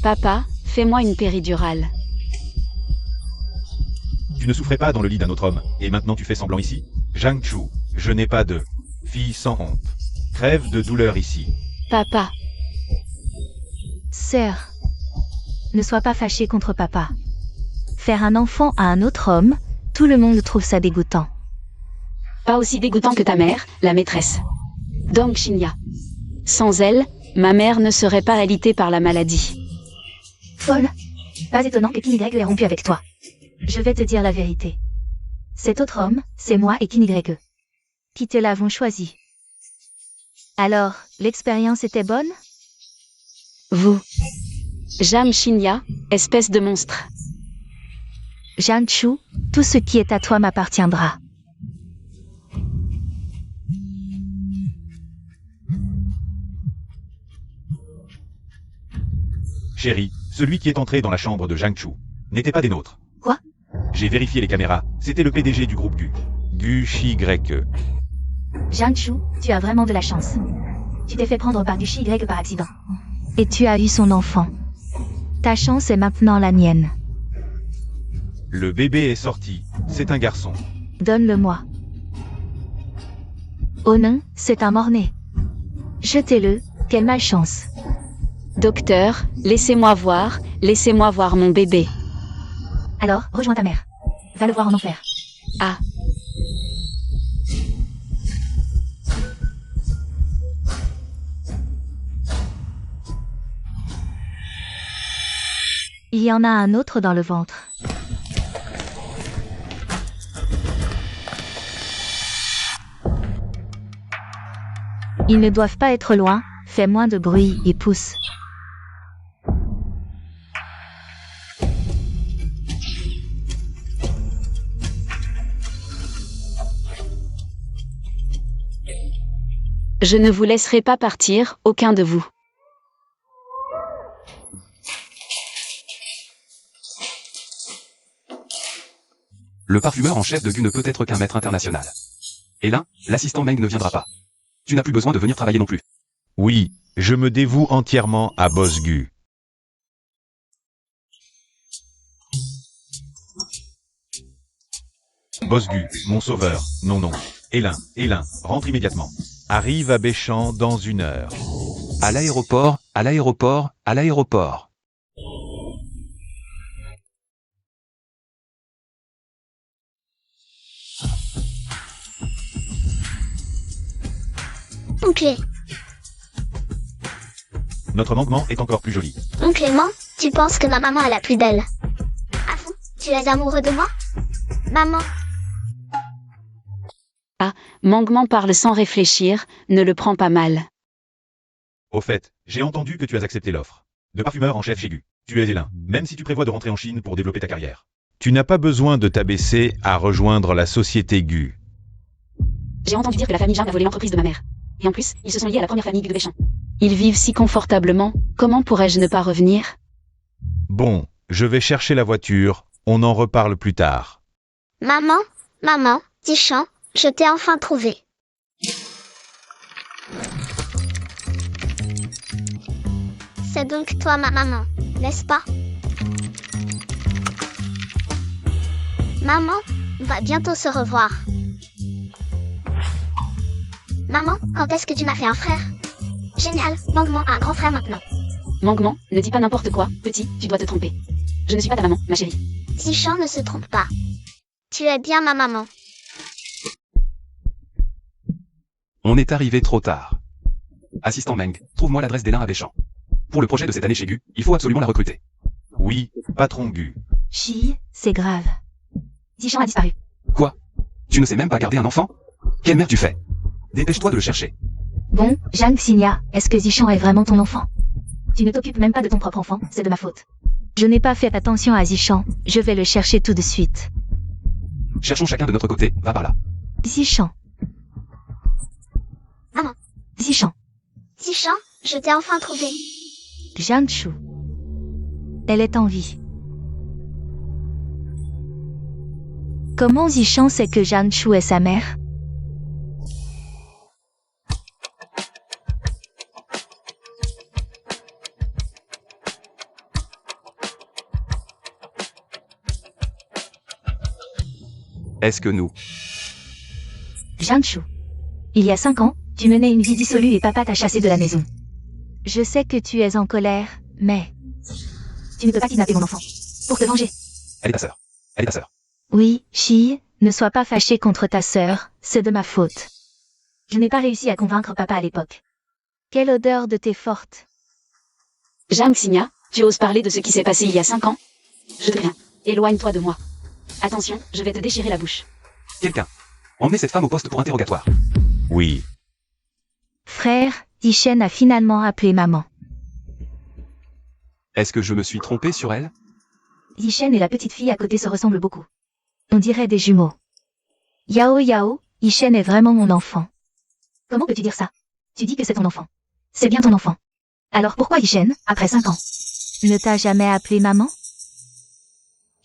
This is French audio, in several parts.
Papa, fais-moi une péridurale. Tu ne souffrais pas dans le lit d'un autre homme, et maintenant tu fais semblant ici? Zhang Chu, je n'ai pas de fille sans honte. Crève de douleur ici. Papa. Sœur, ne sois pas fâchée contre papa. Faire un enfant à un autre homme, tout le monde trouve ça dégoûtant. Pas aussi dégoûtant que ta mère, la maîtresse. Dong Xinya. Sans elle, ma mère ne serait pas alitée par la maladie. Folle. Pas étonnant que Qin Y ait rompu avec toi. Je vais te dire la vérité. Cet autre homme, c'est moi et Qin Y qui te l'avons choisi. Alors, l'expérience était bonne? Vous. Jam Xinya, espèce de monstre. Zhang Chu, tout ce qui est à toi m'appartiendra. Chérie, celui qui est entré dans la chambre de Zhang Chu n'était pas des nôtres. Quoi? J'ai vérifié les caméras, c'était le PDG du groupe Gu. Gu Shi Y. Zhang Chu, tu as vraiment de la chance. Tu t'es fait prendre par du Shi Y par accident. Et tu as eu son enfant. Ta chance est maintenant la mienne. Le bébé est sorti, c'est un garçon. Donne-le-moi. Oh non, c'est un mort-né. Jetez-le, quelle malchance. Docteur, laissez-moi voir mon bébé. Alors, rejoins ta mère. Va le voir en enfer. Ah. Il y en a un autre dans le ventre. Ils ne doivent pas être loin, fais moins de bruit et pousse. Je ne vous laisserai pas partir, aucun de vous. Le parfumeur en chef de Gu ne peut être qu'un maître international. Et là, l'assistant Meng ne viendra pas. Tu n'as plus besoin de venir travailler non plus. Oui, je me dévoue entièrement à Boss Gu. Boss Gu, mon sauveur, non. Hélin, rentre immédiatement. Arrive à Béchamp dans 1 heure. À l'aéroport, à l'aéroport, à l'aéroport. Oncle. Notre manquement est encore plus joli. Mon Clément, tu penses que ma maman est la plus belle? Ah bon? Tu es amoureux de moi? Maman. Ah, Manguement parle sans réfléchir, ne le prends pas mal. Au fait, j'ai entendu que tu as accepté l'offre de parfumeur en chef chez Gu. Tu es Hélin, même si tu prévois de rentrer en Chine pour développer ta carrière. Tu n'as pas besoin de t'abaisser à rejoindre la société Gu. J'ai entendu dire que la famille Zhang a volé l'entreprise de ma mère. Et en plus, ils se sont liés à la première famille Gu de Béchamp. Ils vivent si confortablement, comment pourrais-je ne pas revenir? Bon, je vais chercher la voiture, on en reparle plus tard. Maman, Zichan, je t'ai enfin trouvé. C'est donc toi ma maman, n'est-ce pas? Maman, on va bientôt se revoir. Maman, quand est-ce que tu m'as fait un frère? Génial, Manguement a un grand frère maintenant. Manguement, ne dis pas n'importe quoi, petit, tu dois te tromper. Je ne suis pas ta maman, ma chérie. Zichan ne se trompe pas. Tu es bien ma maman. On est arrivé trop tard. Assistant Meng, trouve-moi l'adresse d'Hélin à Béchamp. Pour le projet de cette année chez Gu, il faut absolument la recruter. Oui, patron Gu. Chi, c'est grave. Zichan a disparu. Quoi? Tu ne sais même pas garder un enfant? Quelle mère tu fais? Dépêche-toi de le chercher. Bon, Zhang Xinya, est-ce que Zichan est vraiment ton enfant? Tu ne t'occupes même pas de ton propre enfant, c'est de ma faute. Je n'ai pas fait attention à Zichan, je vais le chercher tout de suite. Cherchons chacun de notre côté, va par là. Zichan. Maman. Zichan. Zichan, je t'ai enfin trouvé. Zhang Chu. Elle est en vie. Comment Zichan sait que Zhang Chu est sa mère? Est-ce que nous... Jianchu. Il y a 5 ans, tu menais une vie dissolue et papa t'a chassé de la maison. Je sais que tu es en colère, mais... Tu ne peux pas kidnapper mon enfant. Pour te venger. Elle est ta sœur. Elle est ta sœur. Oui, Shi, ne sois pas fâché contre ta sœur, c'est de ma faute. Je n'ai pas réussi à convaincre papa à l'époque. Quelle odeur de thé forte. Zhang Xingya, tu oses parler de ce qui s'est passé il y a 5 ans? Je te viens. Éloigne-toi de moi. Attention, je vais te déchirer la bouche. Quelqu'un. Emmenez cette femme au poste pour interrogatoire. Oui. Frère, Yishen a finalement appelé maman. Est-ce que je me suis trompé sur elle? Yishen et la petite fille à côté se ressemblent beaucoup. On dirait des jumeaux. Yao Yao, Yishen est vraiment mon enfant. Comment peux-tu dire ça? Tu dis que c'est ton enfant. C'est bien ton enfant. Alors pourquoi Yishen, après 5 ans, ne t'a jamais appelé maman?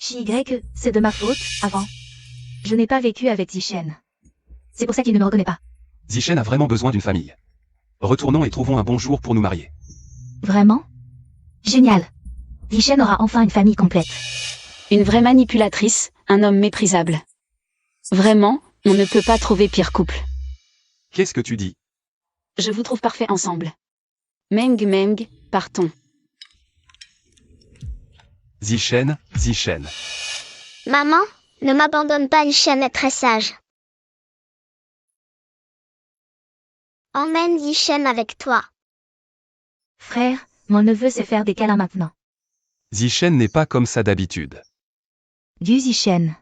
Shi-Y, c'est de ma faute, avant. Je n'ai pas vécu avec Yishen. C'est pour ça qu'il ne me reconnaît pas. Zichen a vraiment besoin d'une famille. Retournons et trouvons un bon jour pour nous marier. Vraiment? Génial. Yishen aura enfin une famille complète. Une vraie manipulatrice, un homme méprisable. Vraiment, on ne peut pas trouver pire couple. Qu'est-ce que tu dis? Je vous trouve parfait ensemble. Meng, partons. Zichen. Maman, ne m'abandonne pas, Yishen est très sage. Emmène Yishen avec toi. Frère, mon neveu sait faire des câlins maintenant. Zichen n'est pas comme ça d'habitude. Du Yishen.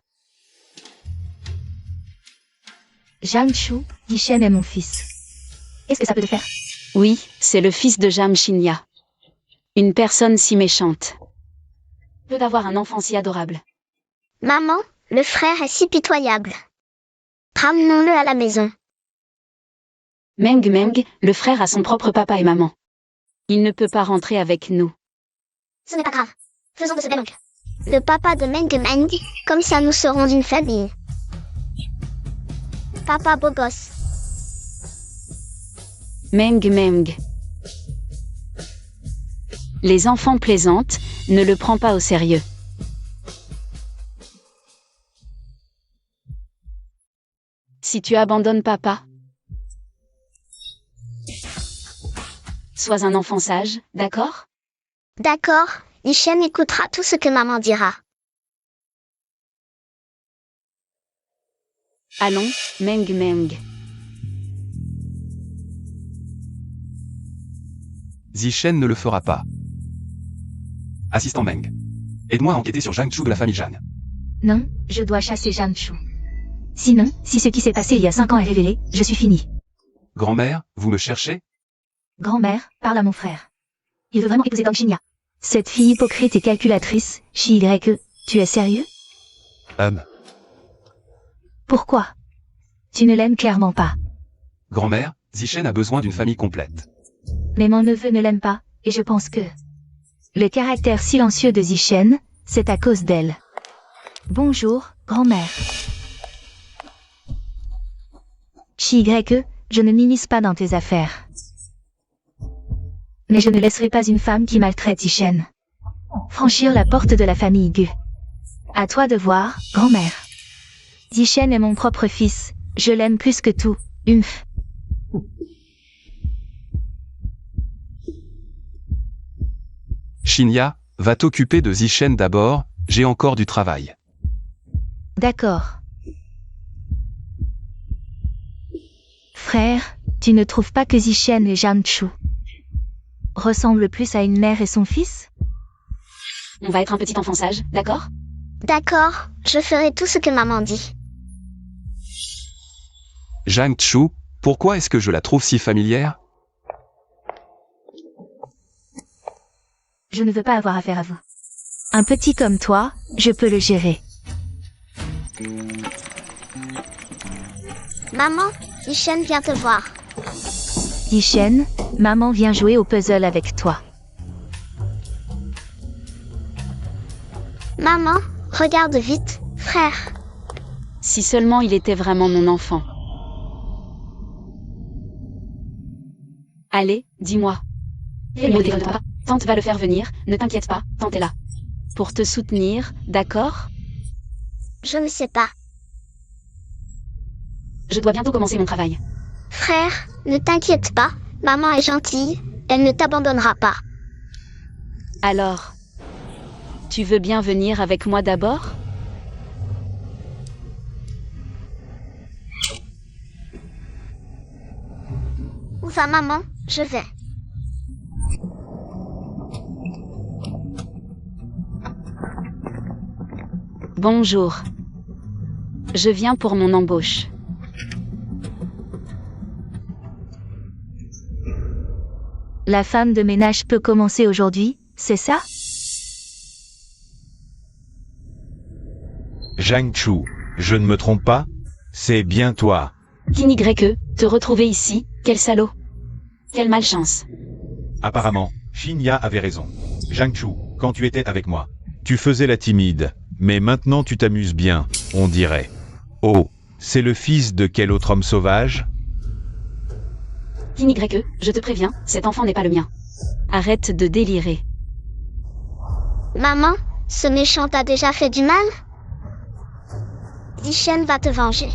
Jianchu, Yishen est mon fils. Qu'est-ce que ça peut te faire? Oui, c'est le fils de Zhang Xingya. Une personne si méchante. Peut avoir un enfant si adorable. Maman, le frère est si pitoyable. Ramenons-le à la maison. Meng, le frère a son propre papa et maman. Il ne peut pas rentrer avec nous. Ce n'est pas grave. Faisons de ce bel oncle le papa de Meng, comme ça nous serons d'une famille. Papa beau gosse. Meng. Les enfants plaisantent, ne le prends pas au sérieux. Si tu abandonnes papa, sois un enfant sage, d'accord? D'accord, Yishen écoutera tout ce que maman dira. Allons, Meng. Zichen ne le fera pas. Assistant Meng. Aide-moi à enquêter sur Jianchu de la famille Zhang. Non, je dois chasser Jianchu. Sinon, si ce qui s'est passé il y a 5 ans est révélé, je suis fini. Grand-mère, vous me cherchez? Grand-mère, parle à mon frère. Il veut vraiment épouser Dong Xingya. Cette fille hypocrite et calculatrice, Shi-Y, tu es sérieux? Pourquoi? Tu ne l'aimes clairement pas. Grand-mère, Zichen a besoin d'une famille complète. Mais mon neveu ne l'aime pas, et je pense que... Le caractère silencieux de Zichen, c'est à cause d'elle. Bonjour, grand-mère. Shi-Y, je ne m'immisce pas dans tes affaires. Mais je ne laisserai pas une femme qui maltraite Zichen franchir la porte de la famille Gu. À toi de voir, grand-mère. Zichen est mon propre fils, je l'aime plus que tout, humph. Xingya, va t'occuper de Zichen d'abord, j'ai encore du travail. D'accord. Frère, tu ne trouves pas que Zichen et Jianchu ressemblent plus à une mère et son fils? On va être un petit enfant sage, d'accord? D'accord, je ferai tout ce que maman dit. Jianchu, pourquoi est-ce que je la trouve si familière? Je ne veux pas avoir affaire à vous. Un petit comme toi, je peux le gérer. Maman, Yishen vient te voir. Yishen, maman vient jouer au puzzle avec toi. Maman, regarde vite, frère. Si seulement il était vraiment mon enfant. Allez, dis-moi. Ne déconne pas, Tante va le faire venir, ne t'inquiète pas, Tante est là. Pour te soutenir, d'accord? Je ne sais pas. Je dois bientôt commencer mon travail. Frère, ne t'inquiète pas, maman est gentille, elle ne t'abandonnera pas. Alors, tu veux bien venir avec moi d'abord? Où va maman? Je vais. Bonjour. Je viens pour mon embauche. La femme de ménage peut commencer aujourd'hui, c'est ça? Zhang Chu, je ne me trompe pas? C'est bien toi. Kinigreque, te retrouver ici, quel salaud. Quelle malchance. Apparemment, Xinya avait raison. Zhang Chu, quand tu étais avec moi, tu faisais la timide, mais maintenant tu t'amuses bien, on dirait. Oh, c'est le fils de quel autre homme sauvage? Kinigreque, je te préviens, cet enfant n'est pas le mien. Arrête de délirer. Maman, ce méchant t'a déjà fait du mal? Zishen va te venger.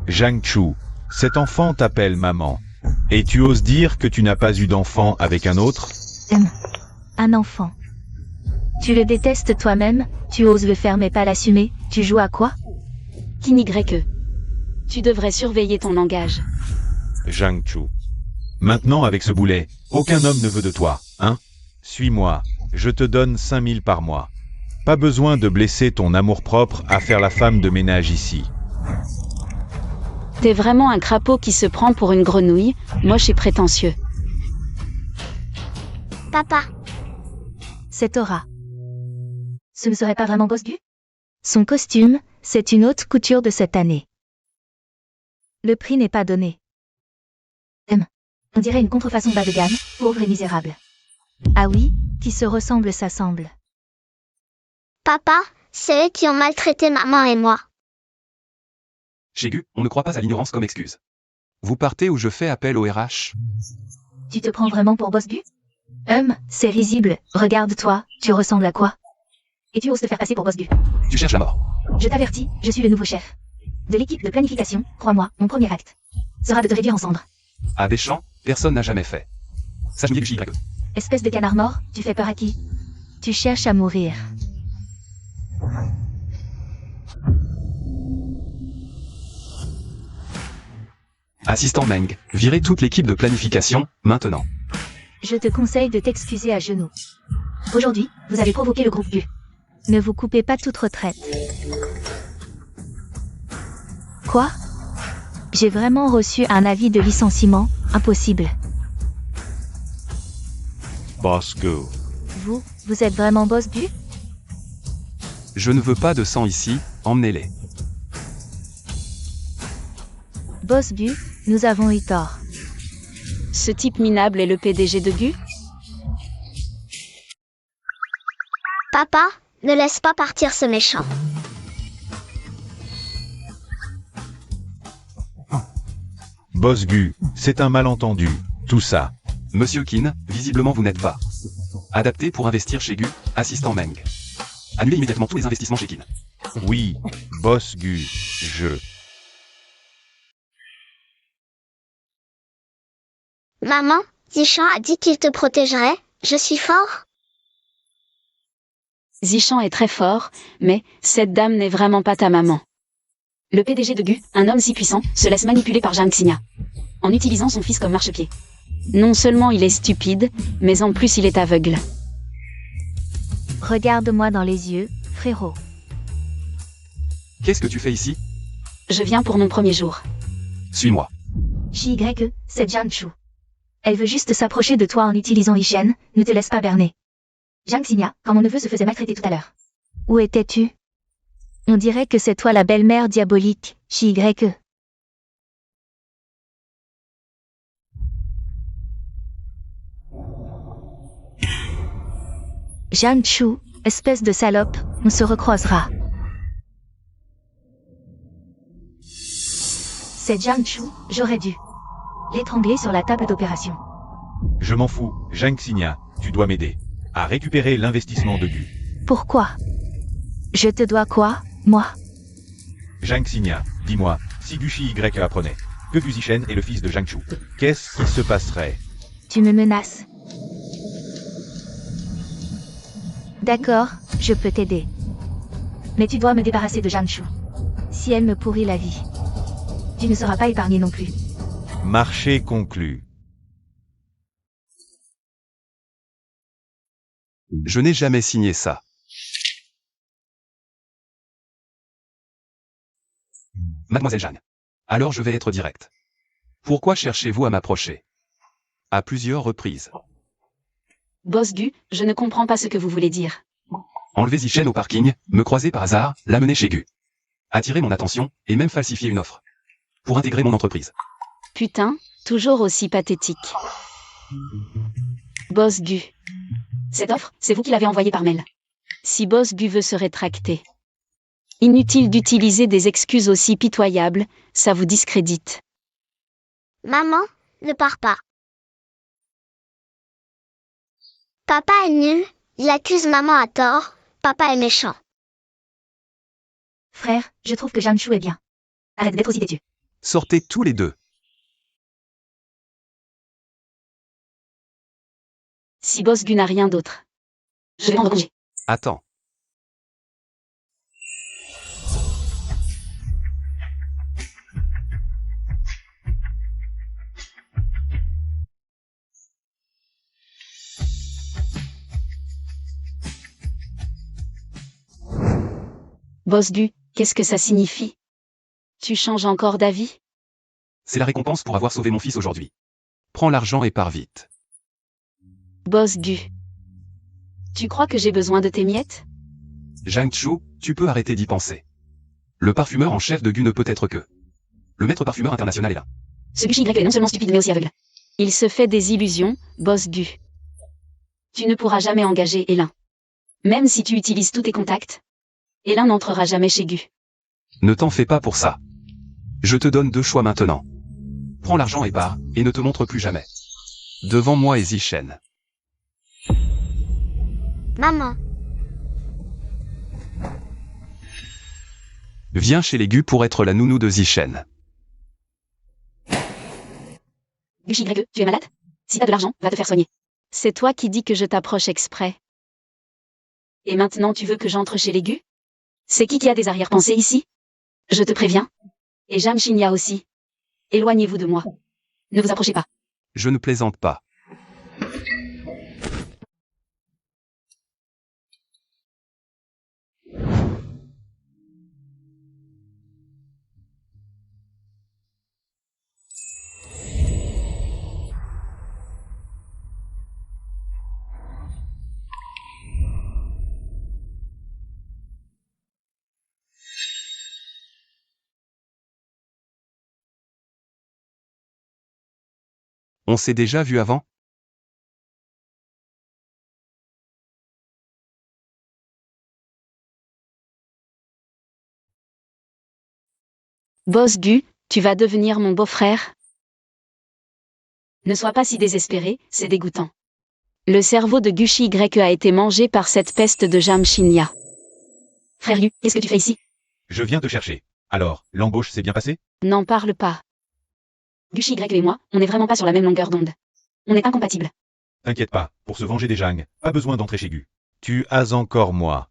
Zhang Chu, cet enfant t'appelle maman. Et tu oses dire que tu n'as pas eu d'enfant avec un autre? Un enfant. Tu le détestes toi-même, tu oses le faire mais pas l'assumer, tu joues à quoi? Kinigreque. Tu devrais surveiller ton langage. Zhang Chu. Maintenant avec ce boulet, aucun homme ne veut de toi, hein? Suis-moi, je te donne 5000 par mois. Pas besoin de blesser ton amour-propre à faire la femme de ménage ici. T'es vraiment un crapaud qui se prend pour une grenouille, moche et prétentieux. Papa, C'est Aura. Ce ne serait pas vraiment Bosgu? Son costume, c'est une haute couture de cette année. Le prix n'est pas donné. On dirait une contrefaçon bas de gamme, pauvre et misérable. Ah oui, qui se ressemble s'assemble. papa, c'est eux qui ont maltraité maman et moi. Chez Gu, on ne croit pas à l'ignorance comme excuse. Vous partez ou je fais appel au RH? Tu te prends vraiment pour Bosgu? C'est risible, regarde-toi, tu ressembles à quoi? Et tu oses te faire passer pour Bosgu. Tu cherches la mort. Je t'avertis, je suis le nouveau chef. De l'équipe de planification, crois-moi, mon premier acte sera de te réduire en cendres. À Deschamps, personne n'a jamais fait. Sache me dire que JY. Espèce de canard mort, tu fais peur à qui? Tu cherches à mourir. Assistant Meng, virez toute l'équipe de planification, maintenant. Je te conseille de t'excuser à genoux. Aujourd'hui, vous avez provoqué le groupe Gu. Ne vous coupez pas toute retraite. Quoi? J'ai vraiment reçu un avis de licenciement, impossible. Boss Go. Vous êtes vraiment boss Gu? Je ne veux pas de sang ici, emmenez-les. Boss Gu, nous avons eu tort. Ce type minable est le PDG de Gu? Papa, ne laisse pas partir ce méchant. Boss Gu, c'est un malentendu, tout ça. Monsieur Qin, visiblement vous n'êtes pas adapté pour investir chez Gu, assistant Meng. Annulez immédiatement tous les investissements chez Qin. Oui, Boss Gu, je... Maman, Zishan a dit qu'il te protégerait, je suis fort? Zishan est très fort, mais cette dame n'est vraiment pas ta maman. Le PDG de Gu, un homme si puissant, se laisse manipuler par Zhang Xinya, en utilisant son fils comme marchepied. Non seulement il est stupide, mais en plus il est aveugle. Regarde-moi dans les yeux, frérot. Qu'est-ce que tu fais ici? Je viens pour mon premier jour. Suis-moi. JY, c'est Zhang Chu. Elle veut juste s'approcher de toi en utilisant Ishen, ne te laisse pas berner. Zhang Xinya, quand mon neveu se faisait maltraiter tout à l'heure. Où étais-tu? On dirait que c'est toi la belle-mère diabolique, JY. Zhang Chu, espèce de salope, on se recroisera. C'est Zhang Chu, j'aurais dû l'étrangler sur la table d'opération. Je m'en fous, Zhang Xinya, tu dois m'aider à récupérer l'investissement de Gu. Pourquoi? Je te dois quoi, moi? Zhang Xinya, dis-moi, Si Gushi Y apprenait que Gu Zishen est le fils de Zhang Chu, qu'est-ce qui se passerait? Tu me menaces. D'accord, je peux t'aider. Mais tu dois me débarrasser de Zhang Chu. Si elle me pourrit la vie, tu ne seras pas épargné non plus. Marché conclu. Je n'ai jamais signé ça. Mademoiselle Jeanne. Alors je vais être direct. Pourquoi cherchez-vous à m'approcher? À plusieurs reprises. Boss Gu, je ne comprends pas ce que vous voulez dire. Enlever Zishen au parking, me croiser par hasard, l'amener chez Gu. Attirer mon attention, et même falsifier une offre. Pour intégrer mon entreprise. Putain, toujours aussi pathétique. Boss Gu. Cette offre, c'est vous qui l'avez envoyée par mail. Si Boss Gu veut se rétracter. Inutile d'utiliser des excuses aussi pitoyables, ça vous discrédite. Maman, ne pars pas. Papa est nul, il accuse maman à tort, papa est méchant. Frère, je trouve que Zhang Chu est bien. Arrête d'être aussi têtu. Sortez tous les deux. Si Boss Gu n'a rien d'autre. Je vais prendre congé. Attends. Boss Gu, qu'est-ce que ça signifie? Tu changes encore d'avis? C'est la récompense pour avoir sauvé mon fils aujourd'hui. Prends l'argent et pars vite. Boss Gu. Tu crois que j'ai besoin de tes miettes? Zhang Chu, tu peux arrêter d'y penser. Le parfumeur en chef de Gu ne peut être que. Le maître parfumeur international est là. Ce Gushi Y est non seulement stupide mais aussi aveugle. Il se fait des illusions, Boss Gu. Tu ne pourras jamais engager Elin. Même si tu utilises tous tes contacts, Elin n'entrera jamais chez Gu. Ne t'en fais pas pour ça. Je te donne deux choix maintenant. Prends l'argent et pars, et ne te montre plus jamais. Devant moi et Zishen. Maman, Viens chez les Gu pour être la nounou de Zishen. Gushi Y, tu es malade? Si t'as de l'argent, va te faire soigner. C'est toi qui dis que je t'approche exprès. Et maintenant tu veux que j'entre chez les Gu? C'est qui a des arrière-pensées ici? Je te préviens. Et Jam Shinya aussi. Éloignez-vous de moi. Ne vous approchez pas. Je ne plaisante pas. On s'est déjà vu avant? Boss Gu, tu vas devenir mon beau-frère? Ne sois pas si désespéré, c'est dégoûtant. Le cerveau de Gushi Y a été mangé par cette peste de Jam Shinya. Frère Gu, qu'est-ce que tu fais ici? Je viens te chercher. Alors, l'embauche s'est bien passée? N'en parle pas. Gushi Y et moi, on n'est vraiment pas sur la même longueur d'onde. On est incompatibles. T'inquiète pas, pour se venger des Zhang, pas besoin d'entrer chez Gu. Tu as encore moi.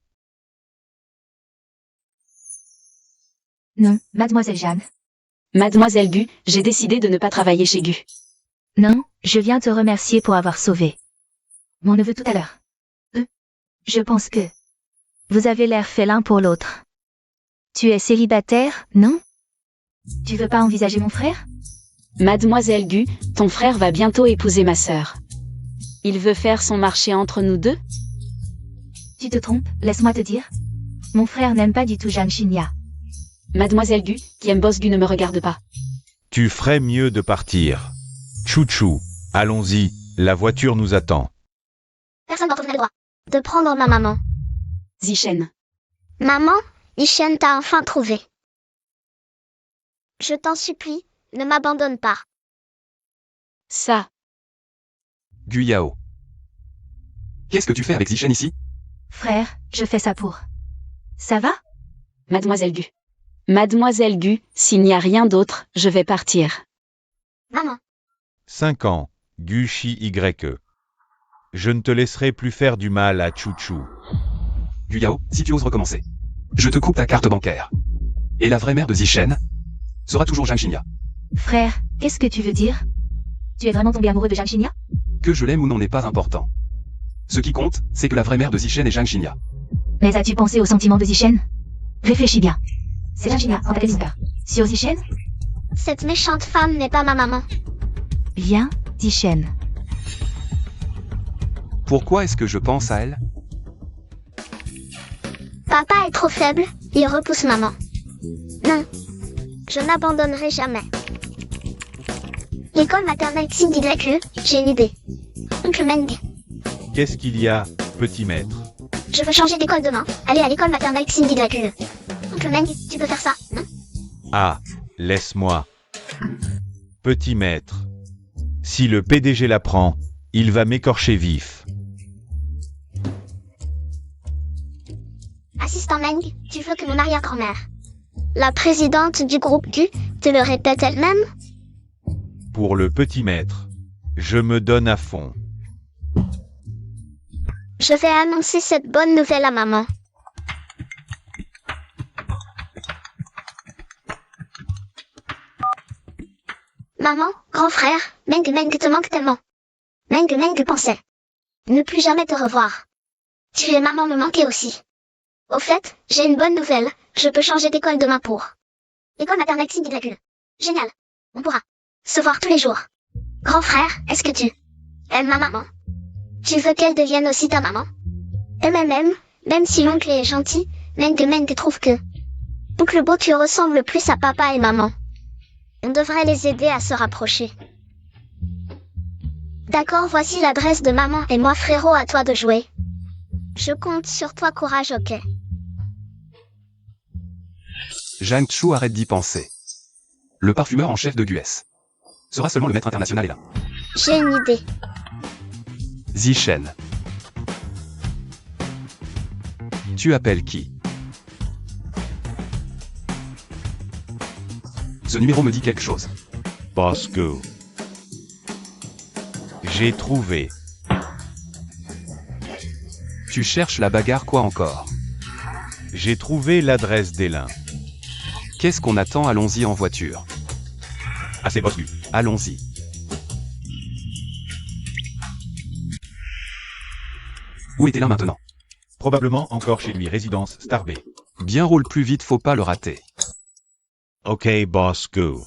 Non, mademoiselle Jeanne. Mademoiselle Gu, j'ai décidé de ne pas travailler chez Gu. Non, je viens te remercier pour avoir sauvé mon neveu tout à l'heure. Je pense que vous avez l'air fait l'un pour l'autre. Tu es célibataire, non? Tu veux pas envisager mon frère? Mademoiselle Gu, ton frère va bientôt épouser ma sœur. Il veut faire son marché entre nous deux? Tu te trompes, laisse-moi te dire. Mon frère n'aime pas du tout Zhang Shinya. Mademoiselle Gu, qui aime Boss Gu ne me regarde pas. Tu ferais mieux de partir. Chouchou, allons-y, la voiture nous attend. personne d'entre vous n'a le droit de prendre ma maman. Zishen. Maman, Ishen t'a enfin trouvé. Je t'en supplie, ne m'abandonne pas. Ça. Gu Yao. Qu'est-ce que tu fais avec Zishen ici? Frère, je fais ça pour. Ça va? Mademoiselle Gu. Mademoiselle Gu, s'il n'y a rien d'autre, je vais partir. Maman. 5 ans, Gu Chi Y. Je ne te laisserai plus faire du mal à Chouchou. Gu Yao, si tu oses recommencer, je te coupe ta carte bancaire. Et la vraie mère de Zishen sera toujours Zhang Xinya. Frère, qu'est-ce que tu veux dire? Tu es vraiment tombé amoureux de Zhang Xinya? Que je l'aime ou non n'est pas important. Ce qui compte, c'est que la vraie mère de Zishen est Zhang Xinya. Mais as-tu pensé aux sentiments de Zishen? Réfléchis bien. C'est Zhang Xinya en tête pas. Sur Zishen? Cette méchante femme n'est pas ma maman. Bien, Zishen. Pourquoi est-ce que je pense à elle? Papa est trop faible, il repousse maman. Non. Je n'abandonnerai jamais. L'école maternelle XYE, j'ai une idée. Oncle Meng, Qu'est-ce qu'il y a, petit maître? je veux changer d'école demain. Aller à l'école maternelle XYE. Oncle Meng, tu peux faire ça, non? Ah, laisse-moi. Petit maître. Si le PDG l'apprend, il va m'écorcher vif. Assistant Meng, tu veux que mon arrière-grand-mère, la présidente du groupe Gu, te le répète elle-même? Pour le petit maître. Je me donne à fond. Je vais annoncer cette bonne nouvelle à maman. Maman, grand frère, Meng Meng te manque tellement. Meng Meng pensait ne plus jamais te revoir. Tu et maman me manquaient aussi. Au fait, j'ai une bonne nouvelle, je peux changer d'école demain pour l'école maternelle XYE. Génial. On pourra se voir tous les jours. Grand frère, est-ce que tu aimes ma maman? Tu veux qu'elle devienne aussi ta maman? Même si l'oncle est gentil, Meng Meng trouve que oncle Beau tu ressembles plus à papa et maman. On devrait les aider à se rapprocher. D'accord, voici l'adresse de maman et moi frérot, à toi de jouer. Je compte sur toi, courage, ok? Zhang Chu arrête d'y penser. Le parfumeur en chef de Gues sera seulement le maître international et là. J'ai une idée. Zishen. Tu appelles qui? Ce numéro me dit quelque chose. Bosco. J'ai trouvé. Tu cherches la bagarre quoi encore? J'ai trouvé l'adresse d'Elin. Qu'est-ce qu'on attend? Allons-y en voiture. Ah, c'est Bosco. Allons-y. Où était là maintenant? Probablement encore chez lui, résidence Star B. Bien, roule plus vite, faut pas le rater. Ok, Bosco.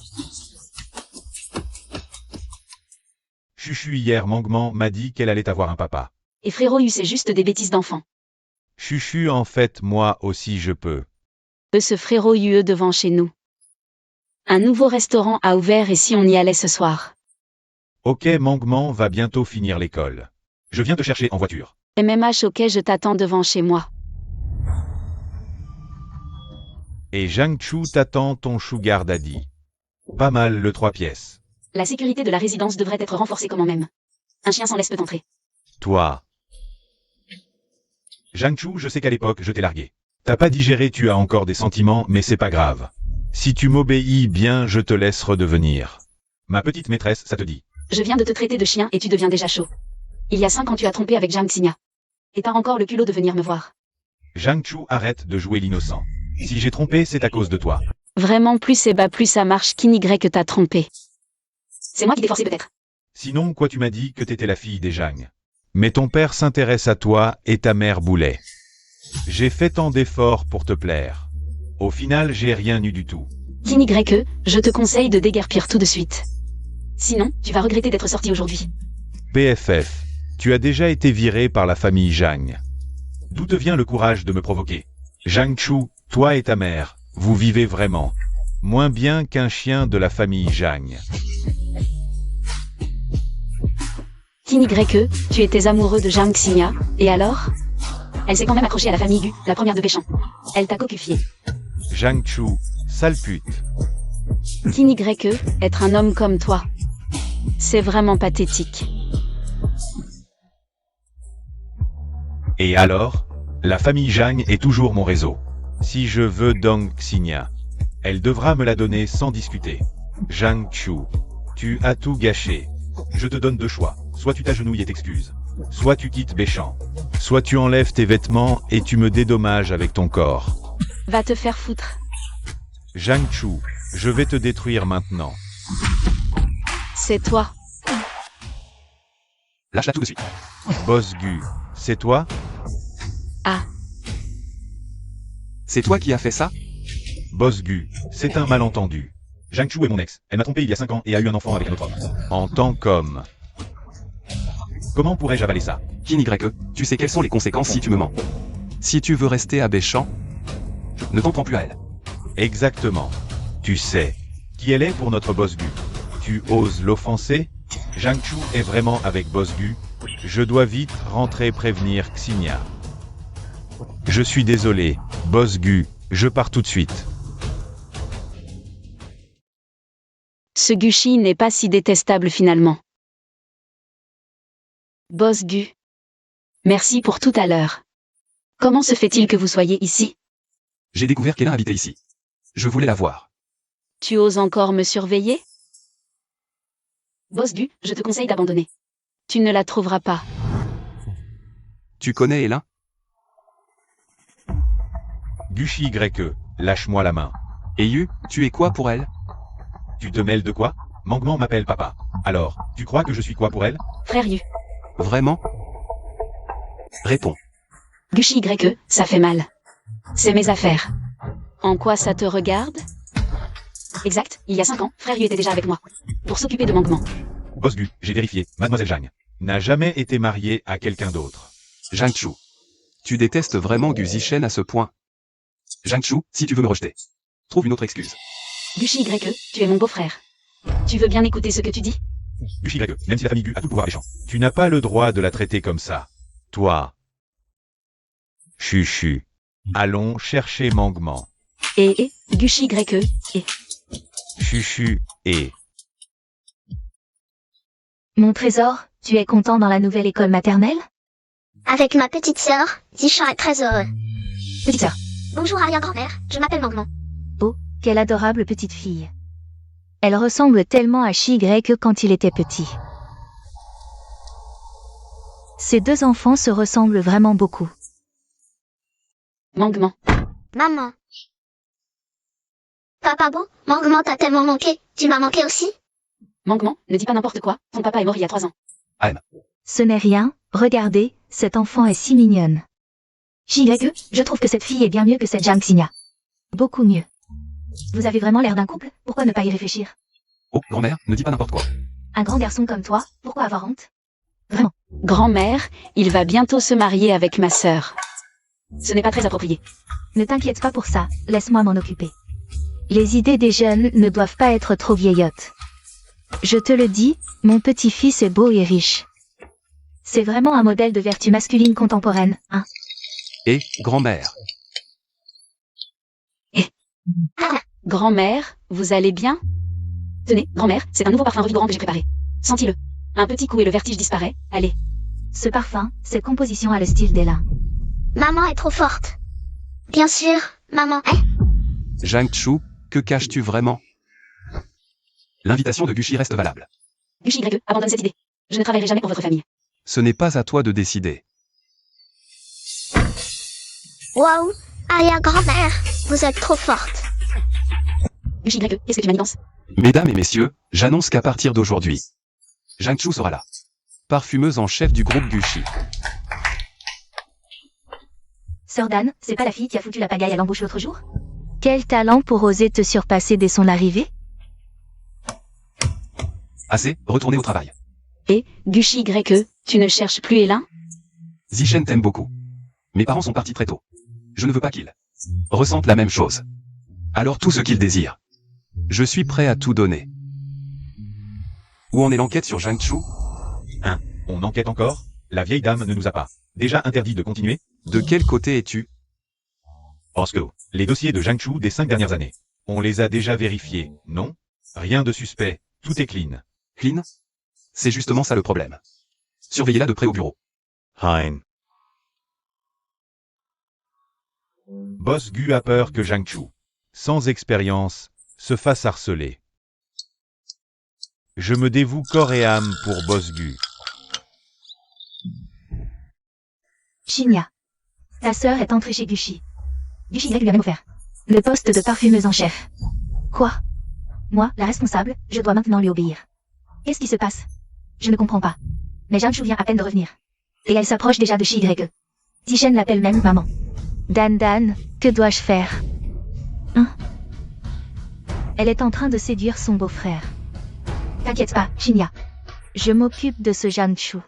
Chuchu hier Mangman m'a dit qu'elle allait avoir un papa. Et frérot Yu, c'est juste des bêtises d'enfant. Chuchu, en fait, moi aussi je peux. Ce frérot Yu devant chez nous. Un nouveau restaurant a ouvert et si on y allait ce soir? Ok, Mangman va bientôt finir l'école. Je viens te chercher en voiture. MMH, ok, je t'attends devant chez moi. Et Zhang Chu t'attend ton sugar daddy. Pas mal le 3 pièces. La sécurité de la résidence devrait être renforcée comment même. Un chien sans laisse peut entrer. Toi. Zhang Chu, je sais qu'à l'époque je t'ai largué. T'as pas digéré, tu as encore des sentiments, mais c'est pas grave. Si tu m'obéis bien, je te laisse redevenir ma petite maîtresse, ça te dit? Je viens de te traiter de chien et tu deviens déjà chaud. Il y a 5 ans tu as trompé avec Zhang Xinya. Et t'as encore le culot de venir me voir. Zhang Chu, arrête de jouer l'innocent. Si j'ai trompé, c'est à cause de toi. Vraiment, plus c'est bas, plus ça marche. Qui que t'as trompé? C'est moi qui t'ai forcé peut-être. Sinon, quoi, tu m'as dit que t'étais la fille des Zhang. Mais ton père s'intéresse à toi et ta mère Boulet. J'ai fait tant d'efforts pour te plaire. Au final, j'ai rien eu du tout. Qui je te conseille de déguerpir tout de suite. Sinon, tu vas regretter d'être sorti aujourd'hui. PFF, tu as déjà été viré par la famille Zhang. D'où te vient le courage de me provoquer? Zhang Chu, toi et ta mère, vous vivez vraiment moins bien qu'un chien de la famille Zhang. Qui tu étais amoureux de Zhang Xinya, et alors? Elle s'est quand même accrochée à la famille Gu, la première de Péchamp. Elle t'a cocufié. Zhang Chu, sale pute. Qui être un homme comme toi. C'est vraiment pathétique. Et alors? La famille Zhang est toujours mon réseau. Si je veux Dong Xinya, Elle devra me la donner sans discuter. Zhang Chu, tu as tout gâché. Je te donne deux choix. Soit tu t'agenouilles et t'excuses. Soit tu quittes Béchamp. Soit tu enlèves tes vêtements et tu me dédommages avec ton corps. Va te faire foutre. Zhang Chu, je vais te détruire maintenant. C'est toi. Lâche-la tout de suite. Boss Gu, c'est toi? Ah, C'est toi qui as fait ça? Boss Gu, c'est un malentendu. Zhang Chu est mon ex. Elle m'a trompé il y a 5 ans et a eu un enfant avec un autre homme. En tant qu'homme. Comment pourrais-je avaler ça? Kinigreque, tu sais quelles sont les conséquences si tu me mens. Si tu veux rester à Béchamp, ne t'en prends plus à elle. Exactement. Tu sais qui elle est pour notre Boss Gu. Tu oses l'offenser? Zhang Chu est vraiment avec Boss Gu. Je dois vite rentrer prévenir Xinia. Je suis désolé, Boss Gu, je pars tout de suite. ce Gushi n'est pas si détestable finalement. Boss Gu. Merci pour tout à l'heure. Comment se fait-il que vous soyez ici? J'ai découvert qu'Ella habitait ici. Je voulais la voir. Tu oses encore me surveiller? Boss Gu, je te conseille d'abandonner. Tu ne la trouveras pas. Tu connais Ella? Gushi Y, lâche-moi la main. Et Yu, tu es quoi pour elle? Tu te mêles de quoi? Mangman m'appelle papa. Alors, tu crois que je suis quoi pour elle? Frère Yu. Vraiment? Réponds. Gushi Y, ça fait mal. C'est mes affaires. En quoi ça te regarde? Exact, il y a 5 ans, frère Yu était déjà avec moi. Pour s'occuper de Mangman. Boss Gu, j'ai vérifié, mademoiselle Zhang n'a jamais été mariée à quelqu'un d'autre. Zhang Chu. Tu détestes vraiment Gu Zishen à ce point. Zhang Chu, si tu veux me rejeter, trouve une autre excuse. Gushi Y, tu es mon beau-frère. Tu veux bien écouter ce que tu dis? Gushi Y, même si la famille Gu a tout le pouvoir des champs, tu n'as pas le droit de la traiter comme ça. Toi. Chuchu. Allons chercher Mangman. Et Gushi Y, et... Chuchu, et... Mon trésor, tu es content dans la nouvelle école maternelle? Avec ma petite sœur, Zishan est très heureux. Petite sœur. Bonjour arrière-grand-mère, je m'appelle Mangman. Oh, quelle adorable petite fille. Elle ressemble tellement à Shigre que quand il était petit. Ces deux enfants se ressemblent vraiment beaucoup. Mangman. Maman. Papa beau, Mangman t'a tellement manqué, tu m'as manqué aussi? Mangman, ne dis pas n'importe quoi, ton papa est mort il y a 3 ans. Ce n'est rien, regardez, cette enfant est si mignonne. Shigre, je trouve que cette fille est bien mieux que cette Zhang Xia. Beaucoup mieux. Vous avez vraiment l'air d'un couple, pourquoi ne pas y réfléchir? Oh, grand-mère, ne dis pas n'importe quoi. Un grand garçon comme toi, pourquoi avoir honte? Vraiment. Grand-mère, il va bientôt se marier avec ma sœur. Ce n'est pas très approprié. Ne t'inquiète pas pour ça, laisse-moi m'en occuper. Les idées des jeunes ne doivent pas être trop vieillottes. Je te le dis, mon petit-fils est beau et riche. C'est vraiment un modèle de vertu masculine contemporaine, hein? Et, grand-mère. Grand-mère, vous allez bien? Tenez, grand-mère, c'est un nouveau parfum revigorant que j'ai préparé. Sentez-le. Un petit coup et le vertige disparaît. Allez. Ce parfum, cette composition a le style d'Ella. Maman est trop forte. Bien sûr, maman est. Zhang Chu, que caches-tu vraiment? L'invitation de Gushi reste valable. Gushi Y, abandonne cette idée. Je ne travaillerai jamais pour votre famille. Ce n'est pas à toi de décider. Waouh, arrière-grand-mère, vous êtes trop forte. Gushi Y, qu'est-ce que tu manigances? Mesdames et messieurs, j'annonce qu'à partir d'aujourd'hui, Zhang Chu sera là. Parfumeuse en chef du groupe Gushi. Sœur Dan, c'est pas la fille qui a foutu la pagaille à l'embauche l'autre jour? Quel talent pour oser te surpasser dès son arrivée? Assez, retournez au travail. Et, Gushi Y, tu ne cherches plus Elin? Zishen t'aime beaucoup. Mes parents sont partis très tôt. Je ne veux pas qu'ils ressentent la même chose. Alors tout ce qu'ils désirent. Je suis prêt à tout donner. Où en est l'enquête sur Zhang Chu? On enquête encore? La vieille dame ne nous a pas déjà interdit de continuer? De quel côté es-tu? Osco, les dossiers de Zhang Chu des 5 dernières années. On les a déjà vérifiés, non? Rien de suspect, tout est clean. Clean? C'est justement ça le problème. Surveillez-la de près au bureau. Hein. Boss Gu a peur que Zhang Chu sans expérience, se fasse harceler. Je me dévoue corps et âme pour Boss Gu. Shinya. Ta sœur est entrée chez Gushi. Gushi Y lui a même offert le poste de parfumeuse en chef. Quoi? Moi, la responsable, je dois maintenant lui obéir. Qu'est-ce qui se passe? Je ne comprends pas. Mais Jiangshu vient à peine de revenir. Et elle s'approche déjà de Shi-Y. Tishen l'appelle même maman. Dan, que dois-je faire? Hein? Elle est en train de séduire son beau-frère. T'inquiète pas, Shinya. Je m'occupe de ce Jiangshu.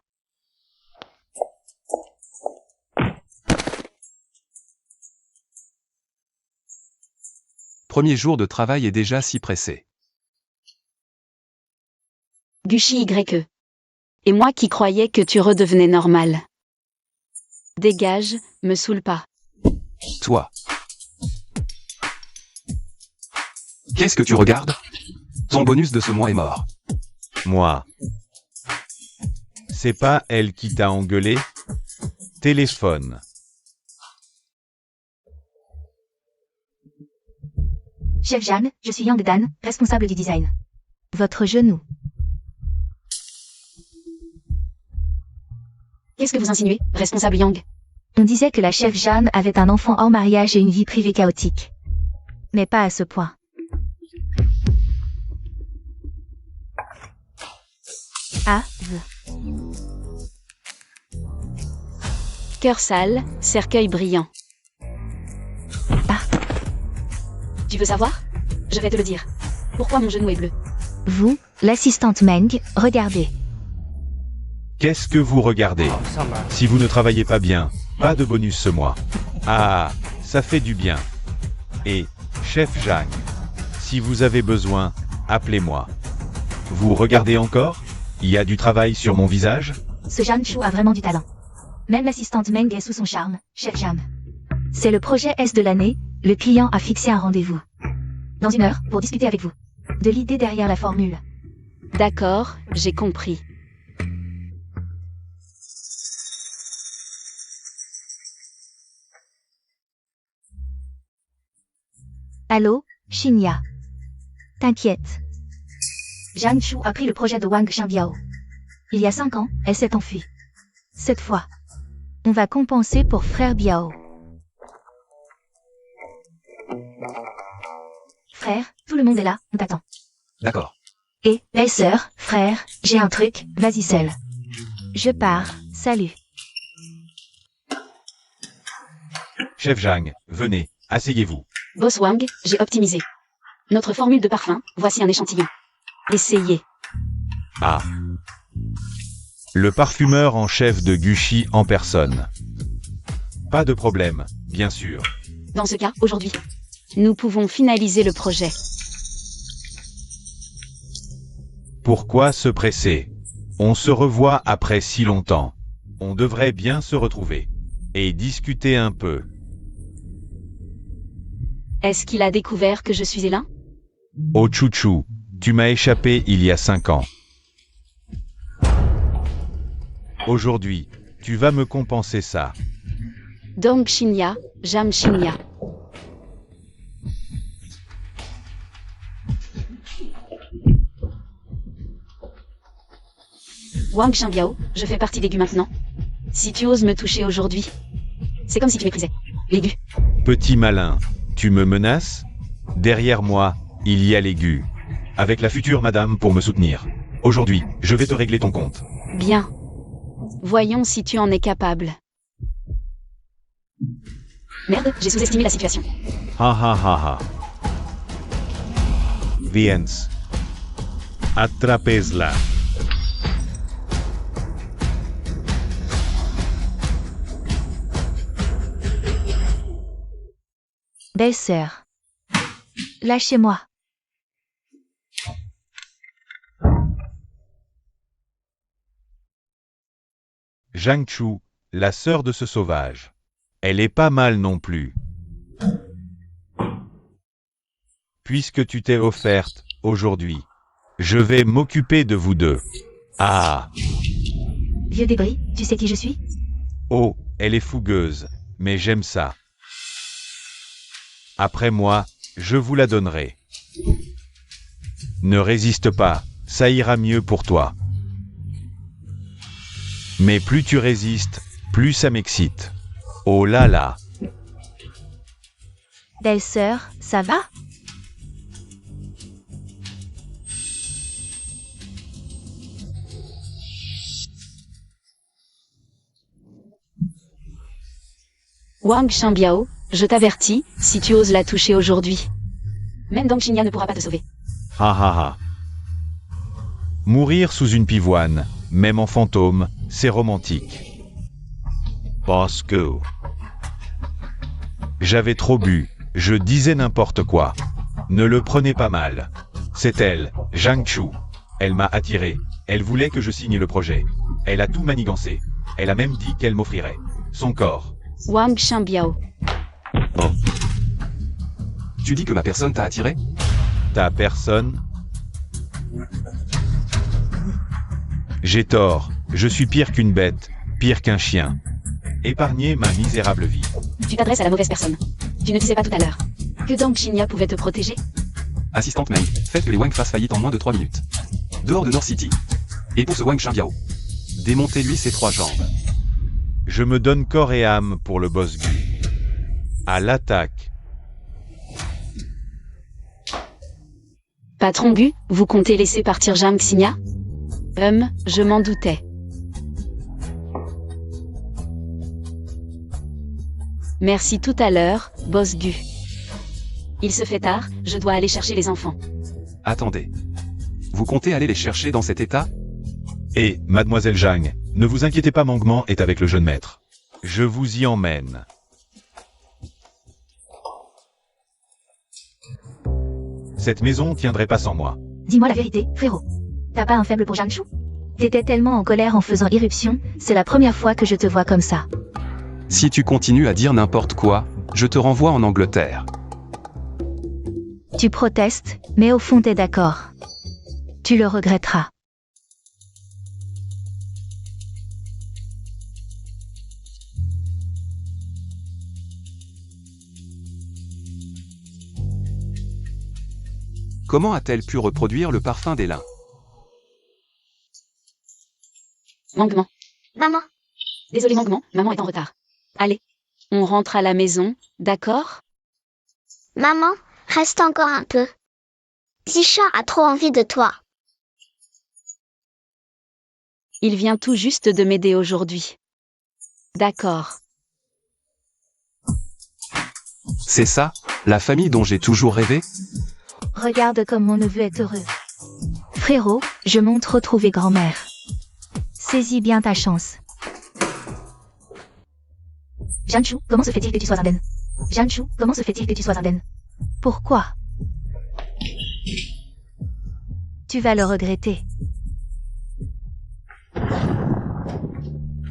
Premier jour de travail est déjà si pressé. Gushi Y. Et moi qui croyais que tu redevenais normal. Dégage, me saoule pas. Toi. Qu'est-ce que tu regardes? Ton bonus de ce mois est mort. Moi. C'est pas elle qui t'a engueulé? Téléphone. Chef Jeanne, je suis Yang Dan, responsable du design. Votre genou. Qu'est-ce que vous insinuez, responsable Yang? On disait que la chef Jeanne avait un enfant hors mariage et une vie privée chaotique. Mais pas à ce point. Cœur sale, cercueil brillant. Ah. Tu veux savoir? Je vais te le dire. Pourquoi mon genou est bleu? Vous, l'assistante Meng, regardez. Qu'est-ce que vous regardez? Si vous ne travaillez pas bien, pas de bonus ce mois. Ah, ça fait du bien. Et, chef Zhang, si vous avez besoin, appelez-moi. Vous regardez encore? Il y a du travail sur mon visage? Ce Jiangshu a vraiment du talent. Même l'assistante Meng est sous son charme, chef Jeanne. C'est le projet S de l'année, le client a fixé un rendez-vous. Dans 1 heure, pour discuter avec vous. De l'idée derrière la formule. D'accord, j'ai compris. Allô, Shinya. T'inquiète. Jiangshu a pris le projet de Wang Xianbiao. Il y a 5 ans, elle s'est enfuie. Cette fois, on va compenser pour frère Biao. Frère, tout le monde est là, on t'attend. D'accord. Et, belle-sœur, frère, j'ai un truc, vas-y seul. Je pars, salut. Chef Zhang, venez, asseyez-vous. Boss Wang, j'ai optimisé. Notre formule de parfum, voici un échantillon. Essayez. Ah. Le parfumeur en chef de Gushi en personne. Pas de problème, bien sûr. Dans ce cas, aujourd'hui, nous pouvons finaliser le projet. Pourquoi se presser? On se revoit après si longtemps. On devrait bien se retrouver. Et discuter un peu. Est-ce qu'il a découvert que je suis Elin? Oh chouchou, tu m'as échappé il y a 5 ans. Aujourd'hui, tu vas me compenser ça. Dong Shinya, Jam Shinya. Wang Xianbiao, je fais partie des Gu maintenant. Si tu oses me toucher aujourd'hui, c'est comme si tu méprisais les Gu. Petit malin, tu me menaces? Derrière moi, il y a les Gu. Avec la future madame pour me soutenir. Aujourd'hui, je vais te régler ton compte. Bien. Voyons si tu en es capable. Merde, j'ai sous-estimé la situation. Ha ha ha ha. Więc. Atrapez-la. Belle-sœur. Lâchez-moi. Jiangshu, la sœur de ce sauvage. Elle est pas mal non plus. Puisque tu t'es offerte, aujourd'hui, je vais m'occuper de vous deux. Ah! Vieux débris, tu sais qui je suis? Oh, elle est fougueuse, mais j'aime ça. Après moi, Je vous la donnerai. Ne résiste pas, ça ira mieux pour toi. Mais plus tu résistes, plus ça m'excite. Oh là là. Belle-sœur, ça va? Wang Shanbiao, je t'avertis, si tu oses la toucher aujourd'hui, même Dong Xinya ne pourra pas te sauver. Ha ha ha. Mourir sous une pivoine, même en fantôme, c'est romantique. Parce que... J'avais trop bu, je disais n'importe quoi. Ne le prenez pas mal. C'est elle, Zhang Chu. Elle m'a attiré, elle voulait que je signe le projet. Elle a tout manigancé. Elle a même dit qu'elle m'offrirait son corps. Wang Shanbiao. Oh. Tu dis que ma personne t'a attiré? Ta personne? J'ai tort, je suis pire qu'une bête, pire qu'un chien. Épargnez ma misérable vie. Tu t'adresses à la mauvaise personne. Tu ne disais pas tout à l'heure que Dong Xinya pouvait te protéger? Assistante Meng, faites que les Wang fassent faillite en moins de 3 minutes. Dehors de North City. Et pour ce Wang Shanbiao, démontez-lui ses 3 jambes. Je me donne corps et âme pour le boss Gu. À l'attaque. Patron Gu, vous comptez laisser partir Zhang Xinya? Je m'en doutais. Merci tout à l'heure, boss Gu. Il se fait tard, je dois aller chercher les enfants. Attendez. Vous comptez aller les chercher dans cet état? Et, mademoiselle Zhang, ne vous inquiétez pas, Mangement est avec le jeune maître. Je vous y emmène. Cette maison tiendrait pas sans moi. Dis-moi la vérité, frérot. T'as pas un faible pour Zhang Chu? T'étais tellement en colère en faisant irruption, c'est la première fois que je te vois comme ça. Si tu continues à dire n'importe quoi, je te renvoie en Angleterre. Tu protestes, mais au fond t'es d'accord. Tu le regretteras. Comment a-t-elle pu reproduire le parfum des lins? Mangement. Maman, Désolé Mangement, maman est en retard. Allez, on rentre à la maison, d'accord? maman, reste encore un peu. Zisha a trop envie de toi. Il vient tout juste de m'aider aujourd'hui. D'accord. C'est ça, la famille dont j'ai toujours rêvé? Regarde comme mon neveu est heureux. Frérot, je monte retrouver grand-mère. Saisis bien ta chance. Zhang Chu, comment se fait-il que tu sois indemne? Zhang Chu, comment se fait-il que tu sois indemne? Pourquoi? Tu vas le regretter.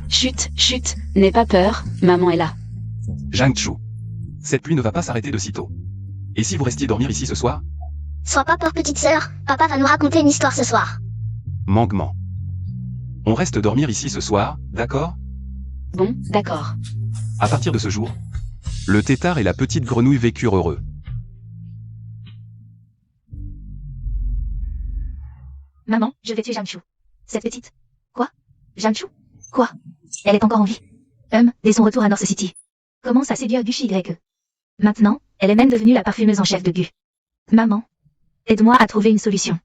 Chut, chut, n'aie pas peur, maman est là. Zhang Chu. Cette pluie ne va pas s'arrêter de sitôt. Et si vous restiez dormir ici ce soir? Sois pas peur, petite sœur, papa va nous raconter une histoire ce soir. Mangement. On reste dormir ici ce soir, d'accord? Bon, d'accord. À partir de ce jour, le tétard et la petite grenouille vécurent heureux. Maman, je vais tuer Zhang Chu. Cette petite. Quoi? Zhang Chu? Quoi? Elle est encore en vie. Dès son retour à North City. Commence à séduire Gu Shi-Y. Maintenant, elle est même devenue la parfumeuse en chef de Gu. Maman, aide-moi à trouver une solution.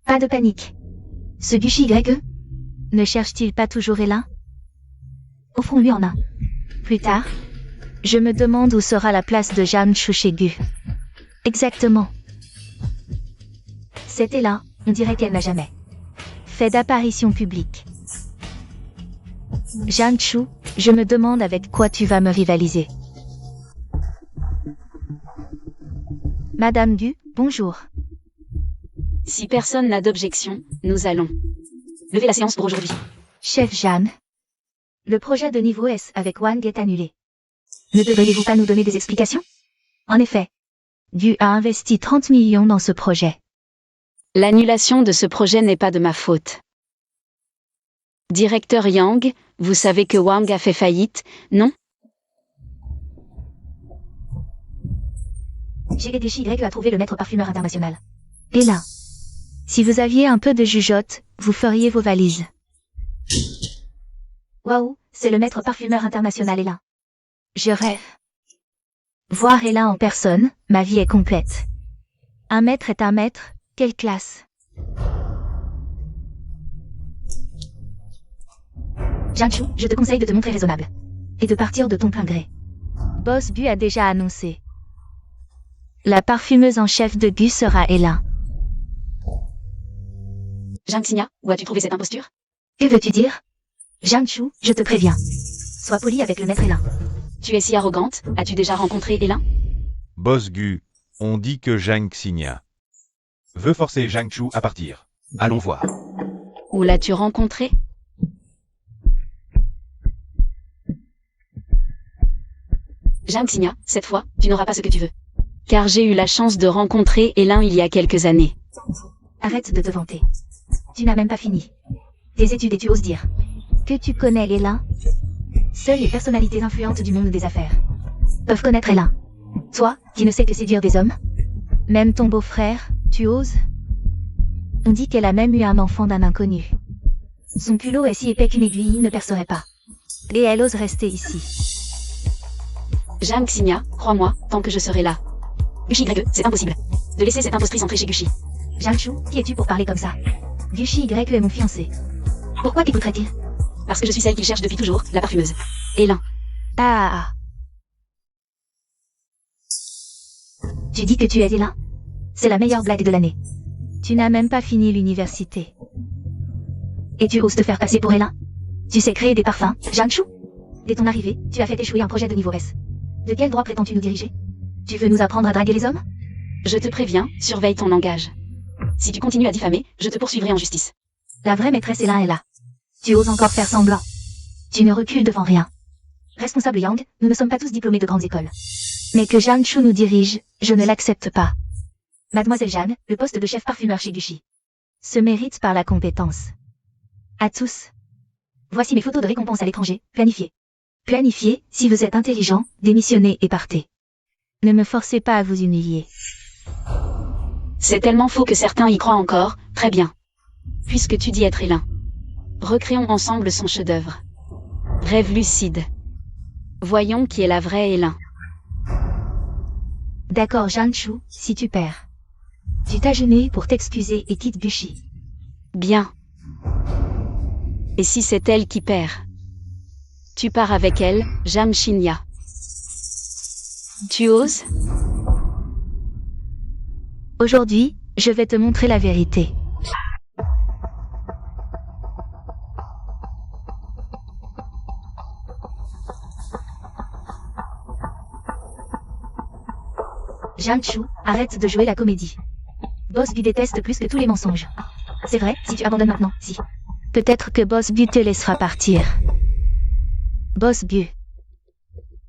Pas de panique. Ce Gu Shi-Y ne cherche-t-il pas toujours Elin? Offrons-lui en un. Plus tard, je me demande où sera la place de Zhang Chu chez Gu. Exactement. C'est Elin, on dirait qu'elle n'a jamais fait d'apparition publique. Zhang Chu, je me demande avec quoi tu vas me rivaliser. Madame Gu, bonjour. Si personne n'a d'objection, nous allons lever la séance pour aujourd'hui. Chef Jeanne, le projet de niveau S avec Wang est annulé. Ne devriez-vous pas nous donner des explications? En effet, Gu a investi 30 millions dans ce projet. L'annulation de ce projet n'est pas de ma faute. Directeur Yang, vous savez que Wang a fait faillite, non? Shigedeshi Y a trouvé le maître parfumeur international. Et là. Si vous aviez un peu de jugeote, vous feriez vos valises. Waouh, c'est le maître parfumeur international Ella. Je rêve. Voir Ella en personne, ma vie est complète. Un maître est un maître, quelle classe. Jiangchu, je te conseille de te montrer raisonnable. Et de partir de ton plein gré. Boss Bu a déjà annoncé. La parfumeuse en chef de Gu sera Ella. Zhang Xingya, où as-tu trouvé cette imposture? Que veux-tu dire? Jiangchu, je te préviens. Sois poli avec le maître Ella. Tu es si arrogante, as-tu déjà rencontré Elin? Boss Gu, on dit que Zhang Xingya veut forcer Zhang Chu à partir. Allons voir. Où l'as-tu rencontré? Zhang Xingya, cette fois, tu n'auras pas ce que tu veux. Car j'ai eu la chance de rencontrer Elin il y a quelques années. Arrête de te vanter. Tu n'as même pas fini. Tes études et tu oses dire que tu connais Ella? Seules les personnalités influentes du monde des affaires peuvent connaître Ella. Toi, qui ne sais que séduire des hommes? Même ton beau-frère, tu oses? On dit qu'elle a même eu un enfant d'un inconnu. Son culot est si épais qu'une aiguille ne percerait pas. Et elle ose rester ici. Zhang Xingya, crois-moi, tant que je serai là. Gushi Y, c'est impossible. De laisser cette impostrice entrer chez Gushi. Jiangchu, qui es-tu pour parler comme ça? Gushi Y est mon fiancé. Pourquoi t'écouterait-il? Parce que je suis celle qu'il cherche depuis toujours, la parfumeuse. Elin. Ah. Tu dis que tu es Ella? C'est la meilleure blague de l'année. Tu n'as même pas fini l'université. Et tu oses te faire passer pour Ella? Tu sais créer des parfums, Jiangchu? Dès ton arrivée, tu as fait échouer un projet de niveau S. De quel droit prétends-tu nous diriger? Tu veux nous apprendre à draguer les hommes? Je te préviens, surveille ton langage. Si tu continues à diffamer, je te poursuivrai en justice. La vraie maîtresse Ella est là. Tu oses encore faire semblant. Tu ne recules devant rien. Responsable Yang, nous ne sommes pas tous diplômés de grandes écoles. Mais que Jiangchu nous dirige, je ne l'accepte pas. Mademoiselle Jeanne, le poste de chef parfumeur chez Gucci se mérite par la compétence. À tous. Voici mes photos de récompense à l'étranger, planifiées. Planifiez, si vous êtes intelligent, démissionnez et partez. Ne me forcez pas à vous humilier. C'est tellement faux que certains y croient encore, très bien. Puisque tu dis être Elin. Recréons ensemble son chef-d'œuvre. Rêve lucide. Voyons qui est la vraie Elin. D'accord Jiangchu, si tu perds. Tu t'agenouilles pour t'excuser et quitte Gucci. Bien. Et si c'est elle qui perd? Tu pars avec elle, Zhang Xingya. Tu oses? Aujourd'hui, je vais te montrer la vérité. Jiangchu, arrête de jouer la comédie. Boss Bu déteste plus que tous les mensonges. C'est vrai, si tu abandonnes maintenant, si. Peut-être que Boss Bu te laissera partir. Boss Bu.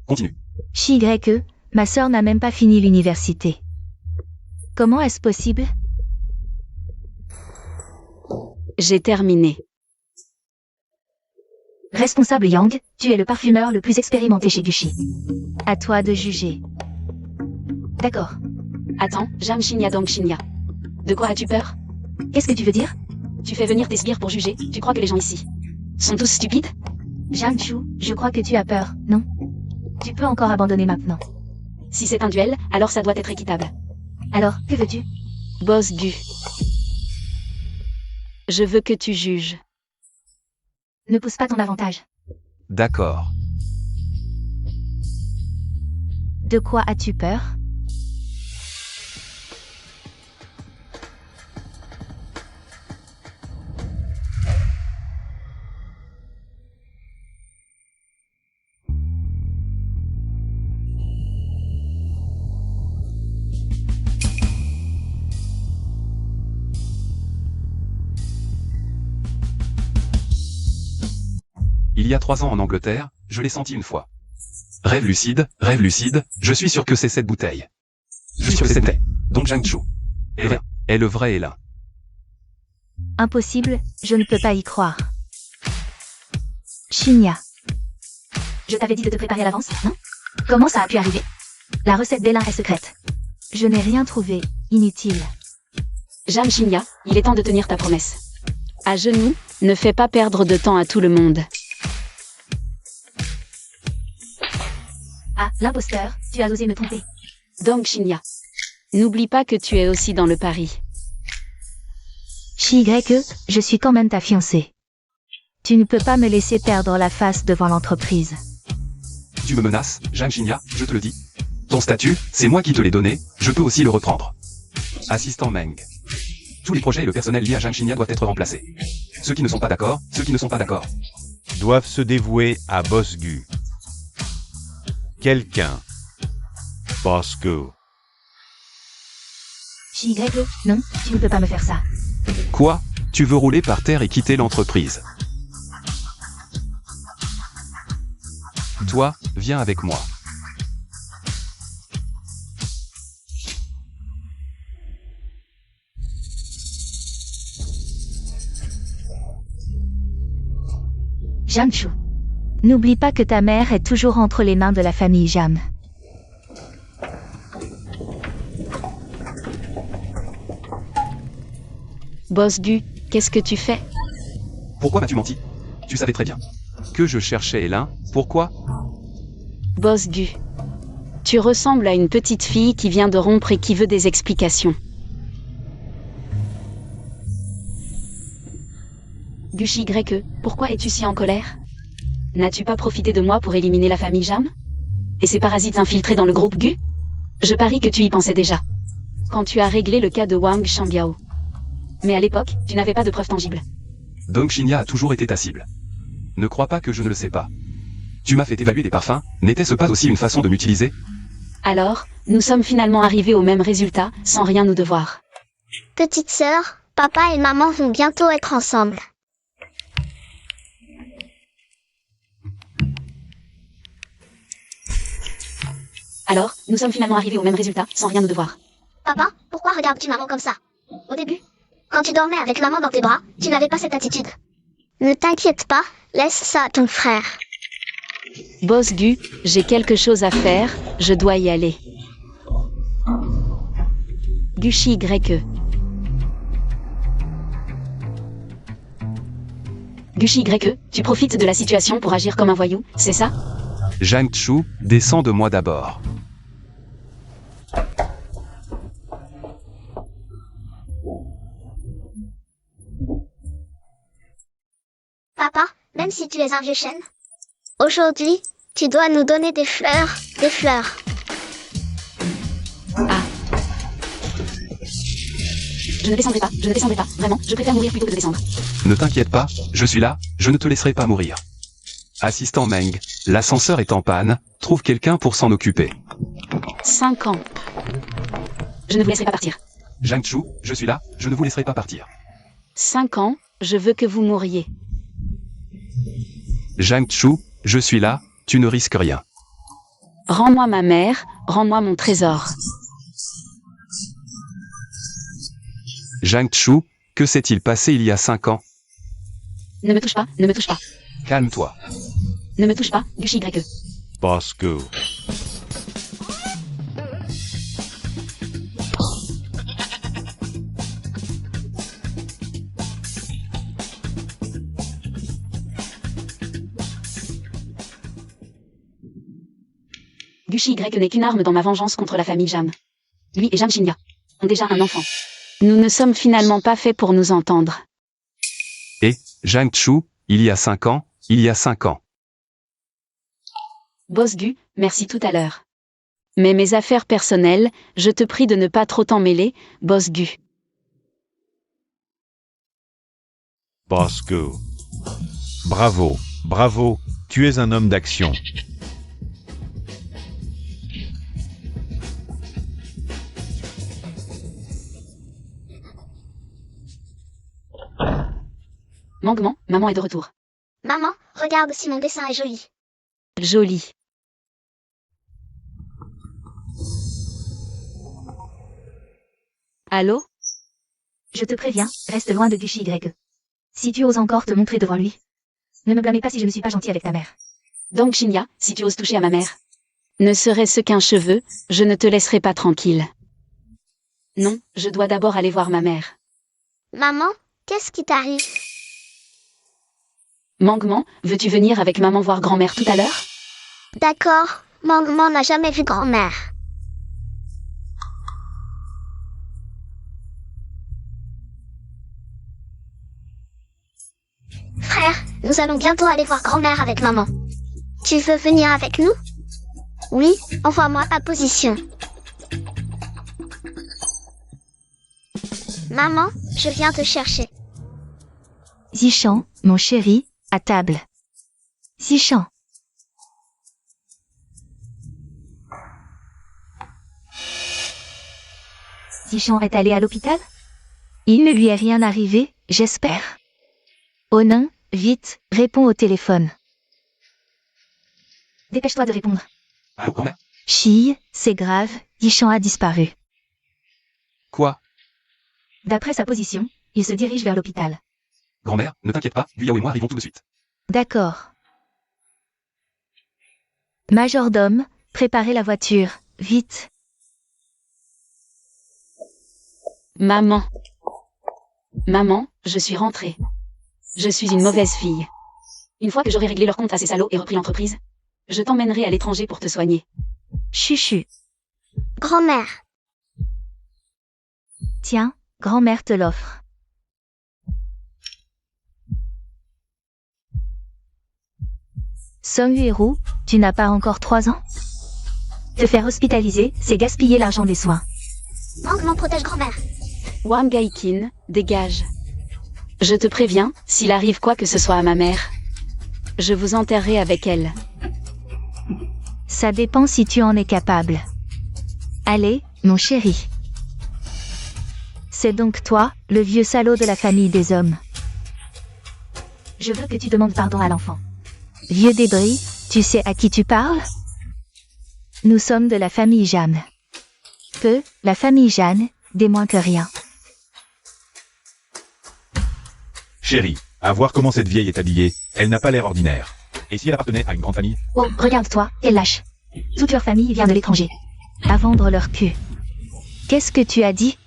Continue. Shi-Y, ma sœur n'a même pas fini l'université. Comment est-ce possible? J'ai terminé. Responsable Yang, tu es le parfumeur le plus expérimenté chez Gucci. À toi de juger. D'accord. Attends, Zhang Xingya Dong Xingya. De quoi as-tu peur? Qu'est-ce que tu veux dire? Tu fais venir tes sbires pour juger, tu crois que les gens ici sont tous stupides? Jiangchu, je crois que tu as peur, non? Tu peux encore abandonner maintenant. Si c'est un duel, alors ça doit être équitable. Alors, que veux-tu? Boss Bu. Je veux que tu juges. Ne pousse pas ton avantage. D'accord. De quoi as-tu peur? Il y a 3 ans en Angleterre, je l'ai senti une fois. Rêve lucide, je suis sûr que c'est cette bouteille. Je suis sûr que c'était. Donc Jiangchu. Est le vrai Elin. Impossible, je ne peux pas y croire. Xingya. Je t'avais dit de te préparer à l'avance, non? Comment ça a pu arriver? La recette d'Elin est secrète. Je n'ai rien trouvé, inutile. Jeanne Shinya, il est temps de tenir ta promesse. À genoux, ne fais pas perdre de temps à tout le monde. Ah, l'imposteur, tu as osé me tromper. Dong Shinya. N'oublie pas que tu es aussi dans le pari. Shigeke, je suis quand même ta fiancée. Tu ne peux pas me laisser perdre la face devant l'entreprise. Tu me menaces, Jeanne Shinya, je te le dis. Ton statut, c'est moi qui te l'ai donné, je peux aussi le reprendre. Assistant Meng. Tous les projets et le personnel liés à Jeanne Shinya doivent être remplacés. Ceux qui ne sont pas d'accord, Doivent se dévouer à Boss Gu. Quelqu'un. Boss Gu. Shigeke, non, tu ne peux pas me faire ça. Quoi? Tu veux rouler par terre et quitter l'entreprise? Toi, viens avec moi. Jiangchu. N'oublie pas que ta mère est toujours entre les mains de la famille Jam. Boss Gu, qu'est-ce que tu fais? Pourquoi m'as-tu menti? Tu savais très bien. Que je cherchais Elin, pourquoi? Boss Gu. Tu ressembles à une petite fille qui vient de rompre et qui veut des explications. Gushi Greke, pourquoi es-tu si en colère? N'as-tu pas profité de moi pour éliminer la famille Jam? Et ces parasites infiltrés dans le groupe Gu? Je parie que tu y pensais déjà. Quand tu as réglé le cas de Wang Shanbiao. Mais à l'époque, tu n'avais pas de preuves tangibles. Dong Shinya a toujours été ta cible. Ne crois pas que je ne le sais pas. Tu m'as fait évaluer des parfums, n'était-ce pas aussi une façon de m'utiliser? Alors, nous sommes finalement arrivés au même résultat, sans rien nous devoir. Petite sœur, papa et maman vont bientôt être ensemble. Alors, nous sommes finalement arrivés au même résultat, sans rien nous devoir. Papa, pourquoi regardes-tu maman comme ça? Au début, quand tu dormais avec maman dans tes bras, tu n'avais pas cette attitude. Ne t'inquiète pas, laisse ça à ton frère. Boss Gu, j'ai quelque chose à faire, je dois y aller. Gushi Greke. Gushi Greke, tu profites de la situation pour agir comme un voyou, c'est ça? Zhang Chu, descends de moi d'abord. Papa, même si tu es un vieux chêne, aujourd'hui, tu dois nous donner des fleurs, des fleurs. Ah. Je ne descendrai pas, vraiment, je préfère mourir plutôt que de descendre. Ne t'inquiète pas, je suis là, je ne te laisserai pas mourir. Assistant Meng, l'ascenseur est en panne, trouve quelqu'un pour s'en occuper. 5 ans. Je ne vous laisserai pas partir. Zhang Chu, je suis là, je ne vous laisserai pas partir. 5 ans, je veux que vous mouriez. Zhang Chu, je suis là, tu ne risques rien. Rends-moi ma mère, rends-moi mon trésor. Zhang Chu, que s'est-il passé il y a 5 ans? Ne me touche pas, ne me touche pas. Calme-toi. Ne me touche pas, Gushi Greke. Boss Gu. Gushi Greke n'est qu'une arme dans ma vengeance contre la famille Jam. Lui et Jeanne Shinya ont déjà un enfant. Nous ne sommes finalement pas faits pour nous entendre. Et, Zhang Chu, il y a 5 ans, il y a 5 ans. Boss Gu, merci tout à l'heure. Mais mes affaires personnelles, je te prie de ne pas trop t'en mêler, Boss Gu. Boss Gu. Bravo, bravo, tu es un homme d'action. Mangement, maman est de retour. Maman, regarde si mon dessin est joli. Joli. Allô? Je te préviens, reste loin de Gushi Greke. Si tu oses encore te montrer devant lui, ne me blâmez pas si je ne suis pas gentil avec ta mère. Donc Shinya, si tu oses toucher à ma mère. Ne serait-ce qu'un cheveu, je ne te laisserai pas tranquille. Non, je dois d'abord aller voir ma mère. Maman, qu'est-ce qui t'arrive? Mangement, veux-tu venir avec maman voir grand-mère tout à l'heure? D'accord, Mangman n'a jamais vu grand-mère. Frère, nous allons bientôt aller voir grand-mère avec maman. Tu veux venir avec nous? Oui, envoie-moi ta position. Maman, je viens te chercher. Zichan, mon chéri, à table. Zichan. Zichan est allé à l'hôpital? Il ne lui est rien arrivé, j'espère. Onin, vite, réponds au téléphone. Dépêche-toi de répondre. Allô, grand-mère? Chille, c'est grave, Zichan a disparu. Quoi? D'après sa position, il se dirige vers l'hôpital. Grand-mère, ne t'inquiète pas, Guyao et moi arrivons tout de suite. D'accord. Majordome, préparez la voiture, vite. Maman. Maman, je suis rentrée. Je suis une mauvaise fille. Une fois que j'aurai réglé leur compte à ces salauds et repris l'entreprise, je t'emmènerai à l'étranger pour te soigner. Chuchu. Grand-mère. Tiens, grand-mère te l'offre. Song Huerou, tu n'as pas encore 3 ans? Te faire hospitaliser, c'est gaspiller l'argent des soins. Mangman protège grand-mère. Wang Gaikin, dégage. Je te préviens, s'il arrive quoi que ce soit à ma mère, je vous enterrerai avec elle. Ça dépend si tu en es capable. Allez, mon chéri. C'est donc toi, le vieux salaud de la famille des hommes. Je veux que tu demandes pardon à l'enfant. Vieux débris, tu sais à qui tu parles? Nous sommes de la famille Jeanne. La famille Jeanne, des moins que rien. Chérie, à voir comment cette vieille est habillée, elle n'a pas l'air ordinaire. Et si elle appartenait à une grande famille? Oh, regarde-toi, quelle lâche. Toute leur famille vient de l'étranger. À vendre leur cul. Qu'est-ce que tu as dit?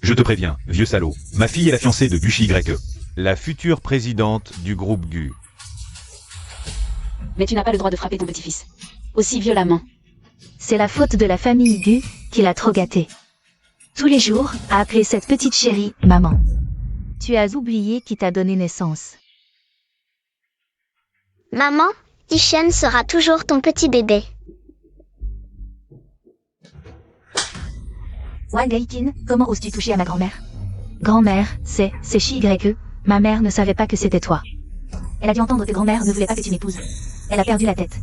Je te préviens, vieux salaud, ma fille est la fiancée de Gushi YE, la future présidente du groupe GU. Mais tu n'as pas le droit de frapper ton petit-fils. Aussi violemment. C'est la faute de la famille Gu qui l'a trop gâté. Tous les jours, à appeler cette petite chérie « maman ». Tu as oublié qui t'a donné naissance. Maman, Tishen sera toujours ton petit bébé. Wang Gaikin, comment oses-tu toucher à ma grand-mère? Grand-mère, c'est Chi-YE. Ma mère ne savait pas que c'était toi. Elle a dû entendre que grand-mère ne voulait pas que tu m'épouses. Elle a perdu la tête.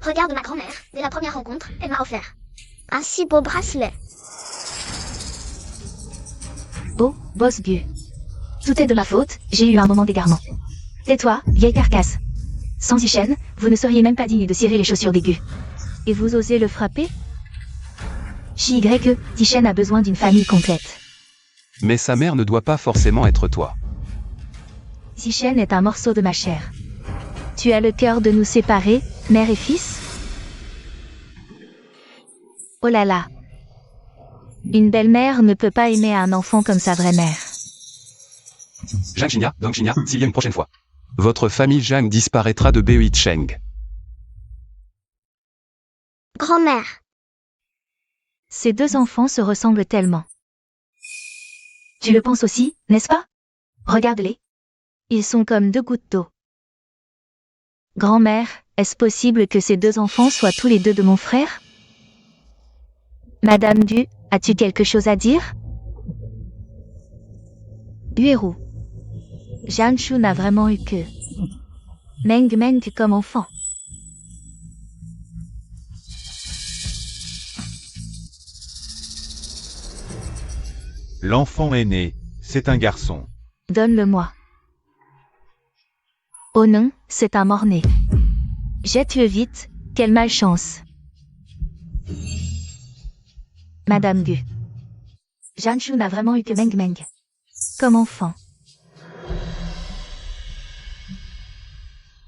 Regarde ma grand-mère, dès la première rencontre, elle m'a offert un si beau bracelet. Oh, boss Gu. Tout est de ma faute, j'ai eu un moment d'égarement. Tais-toi, vieille carcasse. Sans Tishen, vous ne seriez même pas digne de cirer les chaussures des Gu. Et vous osez le frapper? Chi-YE, Tishen a besoin d'une famille complète. Mais sa mère ne doit pas forcément être toi. Tishen est un morceau de ma chair. Tu as le cœur de nous séparer, mère et fils? Oh là là. Une belle-mère ne peut pas aimer un enfant comme sa vraie mère. Zhang Xinya, Dong Xinya, s'il y a une prochaine fois. Votre famille Zhang disparaîtra de Bei Cheng. Grand-mère. Ces deux enfants se ressemblent tellement. Tu le penses aussi, n'est-ce pas? Regarde-les. Ils sont comme 2 gouttes d'eau. Grand-mère, est-ce possible que ces 2 enfants soient tous les 2 de mon frère? Madame Du, as-tu quelque chose à dire? Huerou. Jianshu n'a vraiment eu que Meng comme enfant. L'enfant est né, c'est un garçon. Donne-le-moi. Oh non, c'est un mort-né. Jette-le vite, quelle malchance. Madame Gu. Jianshu n'a vraiment eu que Meng comme enfant.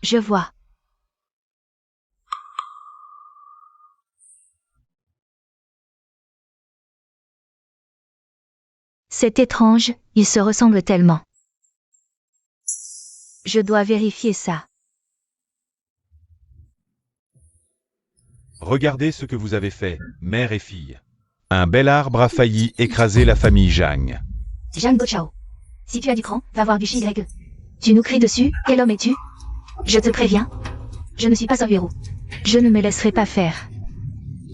Je vois. C'est étrange, ils se ressemblent tellement. Je dois vérifier ça. Regardez ce que vous avez fait, mère et fille. Un bel arbre a failli écraser la famille Zhang. Zhang Guochao. Si tu as du cran, va voir du YE. Tu nous cries dessus, quel homme es-tu? Je te préviens. Je ne suis pas un héros. Je ne me laisserai pas faire.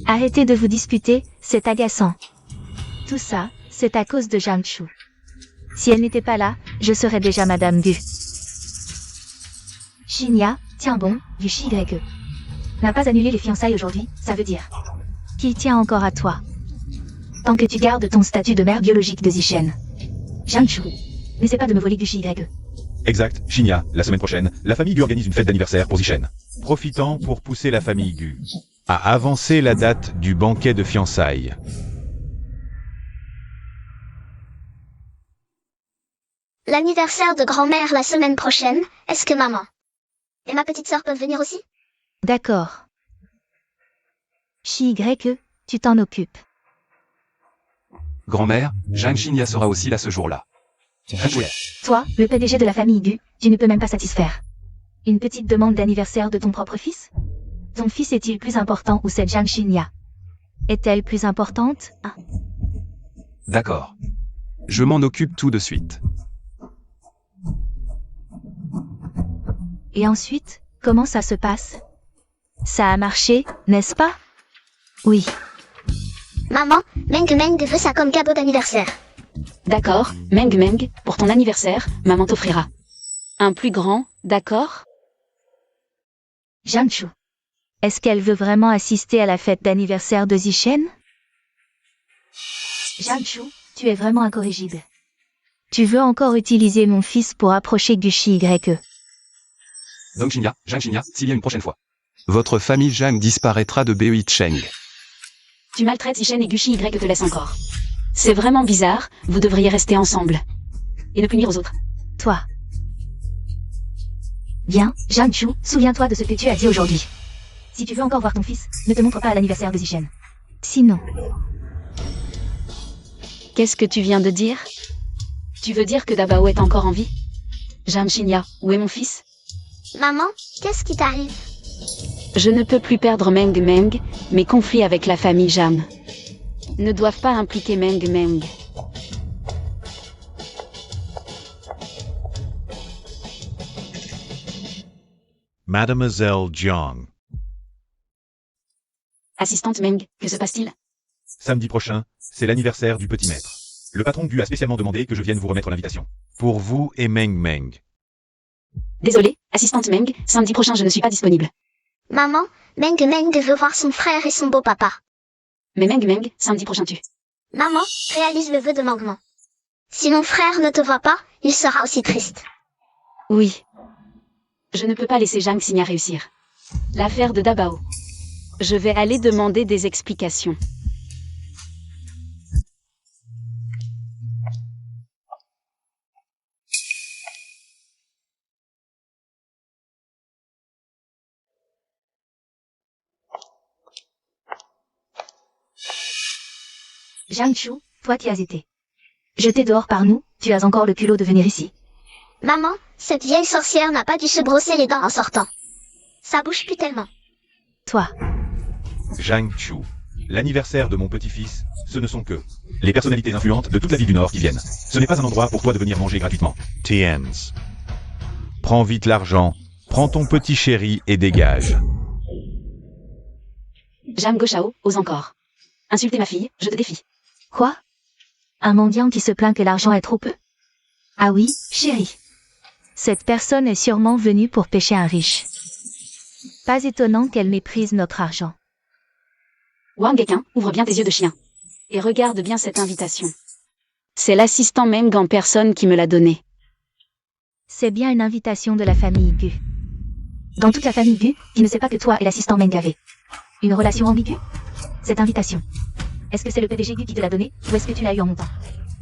Arrêtez de vous disputer, c'est agaçant. Tout ça, c'est à cause de Zhang Chu. Si elle n'était pas là, je serais déjà Madame Gu. Shinya, tiens bon, du YE. N'a pas annulé les fiançailles aujourd'hui, ça veut dire. Qui tient encore à toi? Tant que tu gardes ton statut de mère biologique de Zishen. Zhang Chu, n'essaie pas de me voler du YE. Exact, Shinya, la semaine prochaine, la famille Gu organise une fête d'anniversaire pour Zishen. Profitant pour pousser la famille Gu à avancer la date du banquet de fiançailles. L'anniversaire de grand-mère la semaine prochaine, est-ce que maman et ma petite sœur peuvent venir aussi? D'accord. YE, tu t'en occupes. Grand-mère, Zhang Xinya sera aussi là ce jour-là. Jouer. Toi, le PDG de la famille Gu, tu ne peux même pas satisfaire. Une petite demande d'anniversaire de ton propre fils? Ton fils est-il plus important ou cette Zhang Xinya? Est-elle plus importante? D'accord. Je m'en occupe tout de suite. Et ensuite, comment ça se passe? Ça a marché, n'est-ce pas? Oui. Maman, Meng veut ça comme cadeau d'anniversaire. D'accord, Meng, pour ton anniversaire, maman t'offrira un plus grand, d'accord? Zhang Chu. Est-ce qu'elle veut vraiment assister à la fête d'anniversaire de Zishen? Zhang Chu, tu es vraiment incorrigible. Tu veux encore utiliser mon fils pour approcher du YE. Donc Zhang Xinya, s'il y a une prochaine fois. Votre famille Zhang disparaîtra de Bei Cheng. Tu maltraites Zishen et Gushi Y te laisse encore. C'est vraiment bizarre, vous devriez rester ensemble. Et ne plus nuire aux autres. Toi. Bien, Zhang Chu, souviens-toi de ce que tu as dit aujourd'hui. Si tu veux encore voir ton fils, ne te montre pas à l'anniversaire de Zishen. Sinon. Qu'est-ce que tu viens de dire? Tu veux dire que Dabao est encore en vie? Zhang Xinya, où est mon fils? Maman, qu'est-ce qui t'arrive? Je ne peux plus perdre Meng. Mes conflits avec la famille Zhang ne doivent pas impliquer Meng. Mademoiselle Jiang. Assistante Meng, que se passe-t-il? Samedi prochain, c'est l'anniversaire du petit maître. Le patron Gu a spécialement demandé que je vienne vous remettre l'invitation. Pour vous et Meng. Désolée, assistante Meng, samedi prochain je ne suis pas disponible. Maman, Meng veut voir son frère et son beau-papa. Mais Meng, samedi prochain tu. Maman, réalise le vœu de Mangman. Si mon frère ne te voit pas, il sera aussi triste. Oui. Je ne peux pas laisser Zhang Xinya réussir. L'affaire de Dabao. Je vais aller demander des explications. Zhang Chu, toi qui as été jeté dehors par nous, tu as encore le culot de venir ici. Maman, cette vieille sorcière n'a pas dû se brosser les dents en sortant. Ça bouge plus tellement. Toi. Zhang Chu. L'anniversaire de mon petit-fils, ce ne sont que les personnalités influentes de toute la ville du Nord qui viennent. Ce n'est pas un endroit pour toi de venir manger gratuitement. Tiens. Prends vite l'argent, prends ton petit chéri et dégage. Zhang Guochao, ose encore. Insulter ma fille, je te défie. Quoi? Un mendiant qui se plaint que l'argent est trop peu? Ah oui, chérie. Cette personne est sûrement venue pour pêcher un riche. Pas étonnant qu'elle méprise notre argent. Wang Geqin, ouvre bien tes yeux de chien. Et regarde bien cette invitation. C'est l'assistant Meng en personne qui me l'a donnée. C'est bien une invitation de la famille Gu. Dans toute la famille Gu, qui ne sait pas que toi et l'assistant Meng avez une relation ambiguë? Cette invitation. Est-ce que c'est le PDG Gu qui te l'a donnée, ou est-ce que tu l'as eu en montant?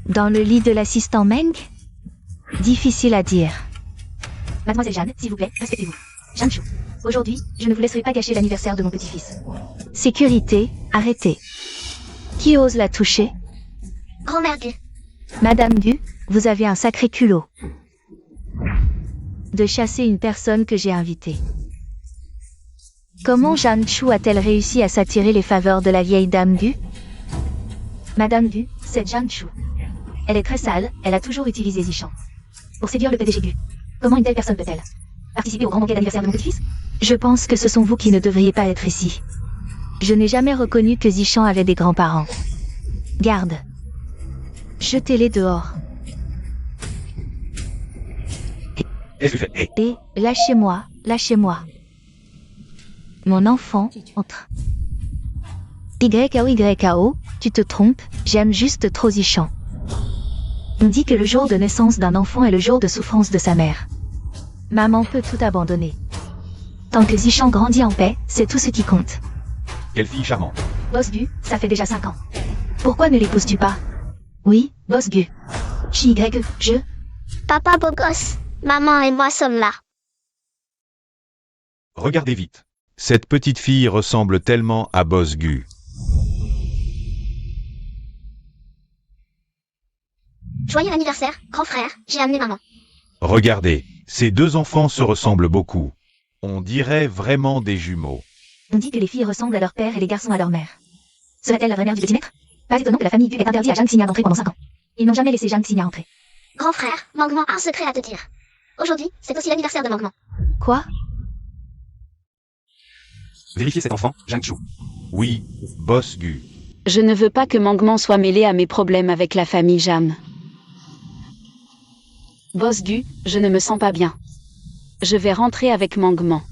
Dans le lit de l'assistant Meng? Difficile à dire. Mademoiselle Jeanne, s'il vous plaît, respectez-vous. Zhang Chu. Aujourd'hui, je ne vous laisserai pas gâcher l'anniversaire de mon petit-fils. Sécurité, arrêtez. Qui ose la toucher? Grand-mère Gu. Madame Gu, vous avez un sacré culot. De chasser une personne que j'ai invitée. Comment Jeanne Chou a-t-elle réussi à s'attirer les faveurs de la vieille dame Gu? Madame Gu, c'est Jeanne Chou. Elle est très sale, elle a toujours utilisé Zichan. Pour séduire le PDG Gu. Comment une telle personne peut-elle participer au grand banquet d'anniversaire de mon petit-fils? Je pense que ce sont vous qui ne devriez pas être ici. Je n'ai jamais reconnu que Zichan avait des grands-parents. Garde. Jetez-les dehors. Qu'est-ce que tu fais? Hé, Et, lâchez-moi, lâchez-moi. Mon enfant, entre. YKO, tu te trompes, j'aime juste trop Zichan. On dit que le jour de naissance d'un enfant est le jour de souffrance de sa mère. Maman peut tout abandonner. Tant que Zichan grandit en paix, c'est tout ce qui compte. quelle fille charmante. Boss Gu, ça fait déjà 5 ans. Pourquoi ne l'épouses-tu pas? Oui, Boss Gu. je... Papa beau gosse, maman et moi sommes là. Regardez vite. Cette petite fille ressemble tellement à Boss Gu. Joyeux anniversaire, grand frère, j'ai amené maman. Regardez, ces deux enfants se ressemblent beaucoup. On dirait vraiment des jumeaux. On dit que les filles ressemblent à leur père et les garçons à leur mère. Serait-elle la vraie mère du petit maître? Pas étonnant que la famille Gu ait interdit à Jeanne Xingna d'entrer pendant 5 ans. Ils n'ont jamais laissé Jeanne Xingna entrer. Grand frère, Mangement a un secret à te dire. Aujourd'hui, c'est aussi l'anniversaire de Mangement. Quoi? Vérifiez cet enfant, Jeanne Chou. Oui, Boss Gu. Je ne veux pas que Mangement soit mêlé à mes problèmes avec la famille Jam. Boss Gu, je ne me sens pas bien. Je vais rentrer avec Mangement.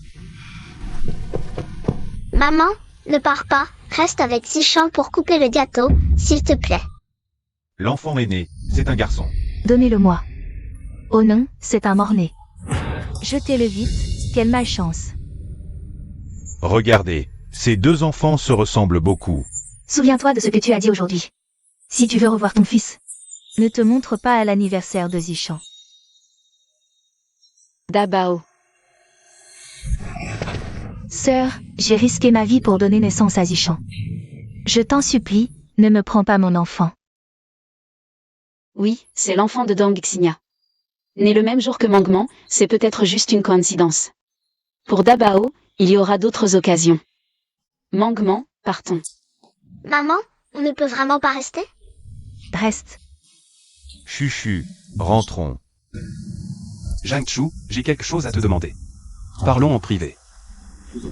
Maman, ne pars pas, reste avec Zichan pour couper le gâteau, s'il te plaît. L'enfant aîné, c'est un garçon. Donnez-le-moi. Oh non, c'est un mort-né. Jetez-le vite, quelle malchance. Regardez, ces deux enfants se ressemblent beaucoup. Souviens-toi de ce que tu as dit aujourd'hui. Si tu veux revoir ton fils, ne te montre pas à l'anniversaire de Zichan. Dabao. Sœur, j'ai risqué ma vie pour donner naissance à Zichan. Je t'en supplie, ne me prends pas mon enfant. Oui, c'est l'enfant de Dong Xingna. Né le même jour que Mangement, c'est peut-être juste une coïncidence. Pour Dabao, il y aura d'autres occasions. Mangement, partons. Maman, on ne peut vraiment pas rester? Reste. Chuchu, rentrons. Jeanne Chou, j'ai quelque chose à te demander. Parlons en privé.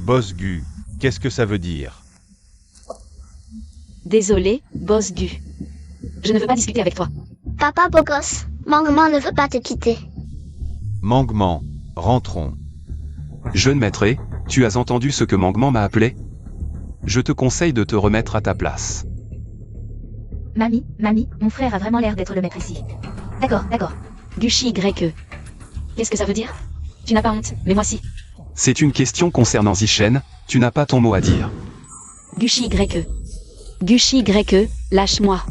Boss Gu, qu'est-ce que ça veut dire? Désolé, Boss Gu. Je ne veux pas discuter avec toi. Papa beau gosse, Mangement ne veut pas te quitter. Mangement, rentrons. Jeune maître, tu as entendu ce que Mangement m'a appelé? Je te conseille de te remettre à ta place. Mamie, mon frère a vraiment l'air d'être le maître ici. D'accord. Gushi YE. Qu'est-ce que ça veut dire? Tu n'as pas honte, mais moi si. C'est une question concernant Zichen, tu n'as pas ton mot à dire. Gushi YE. Gushi YE, lâche-moi.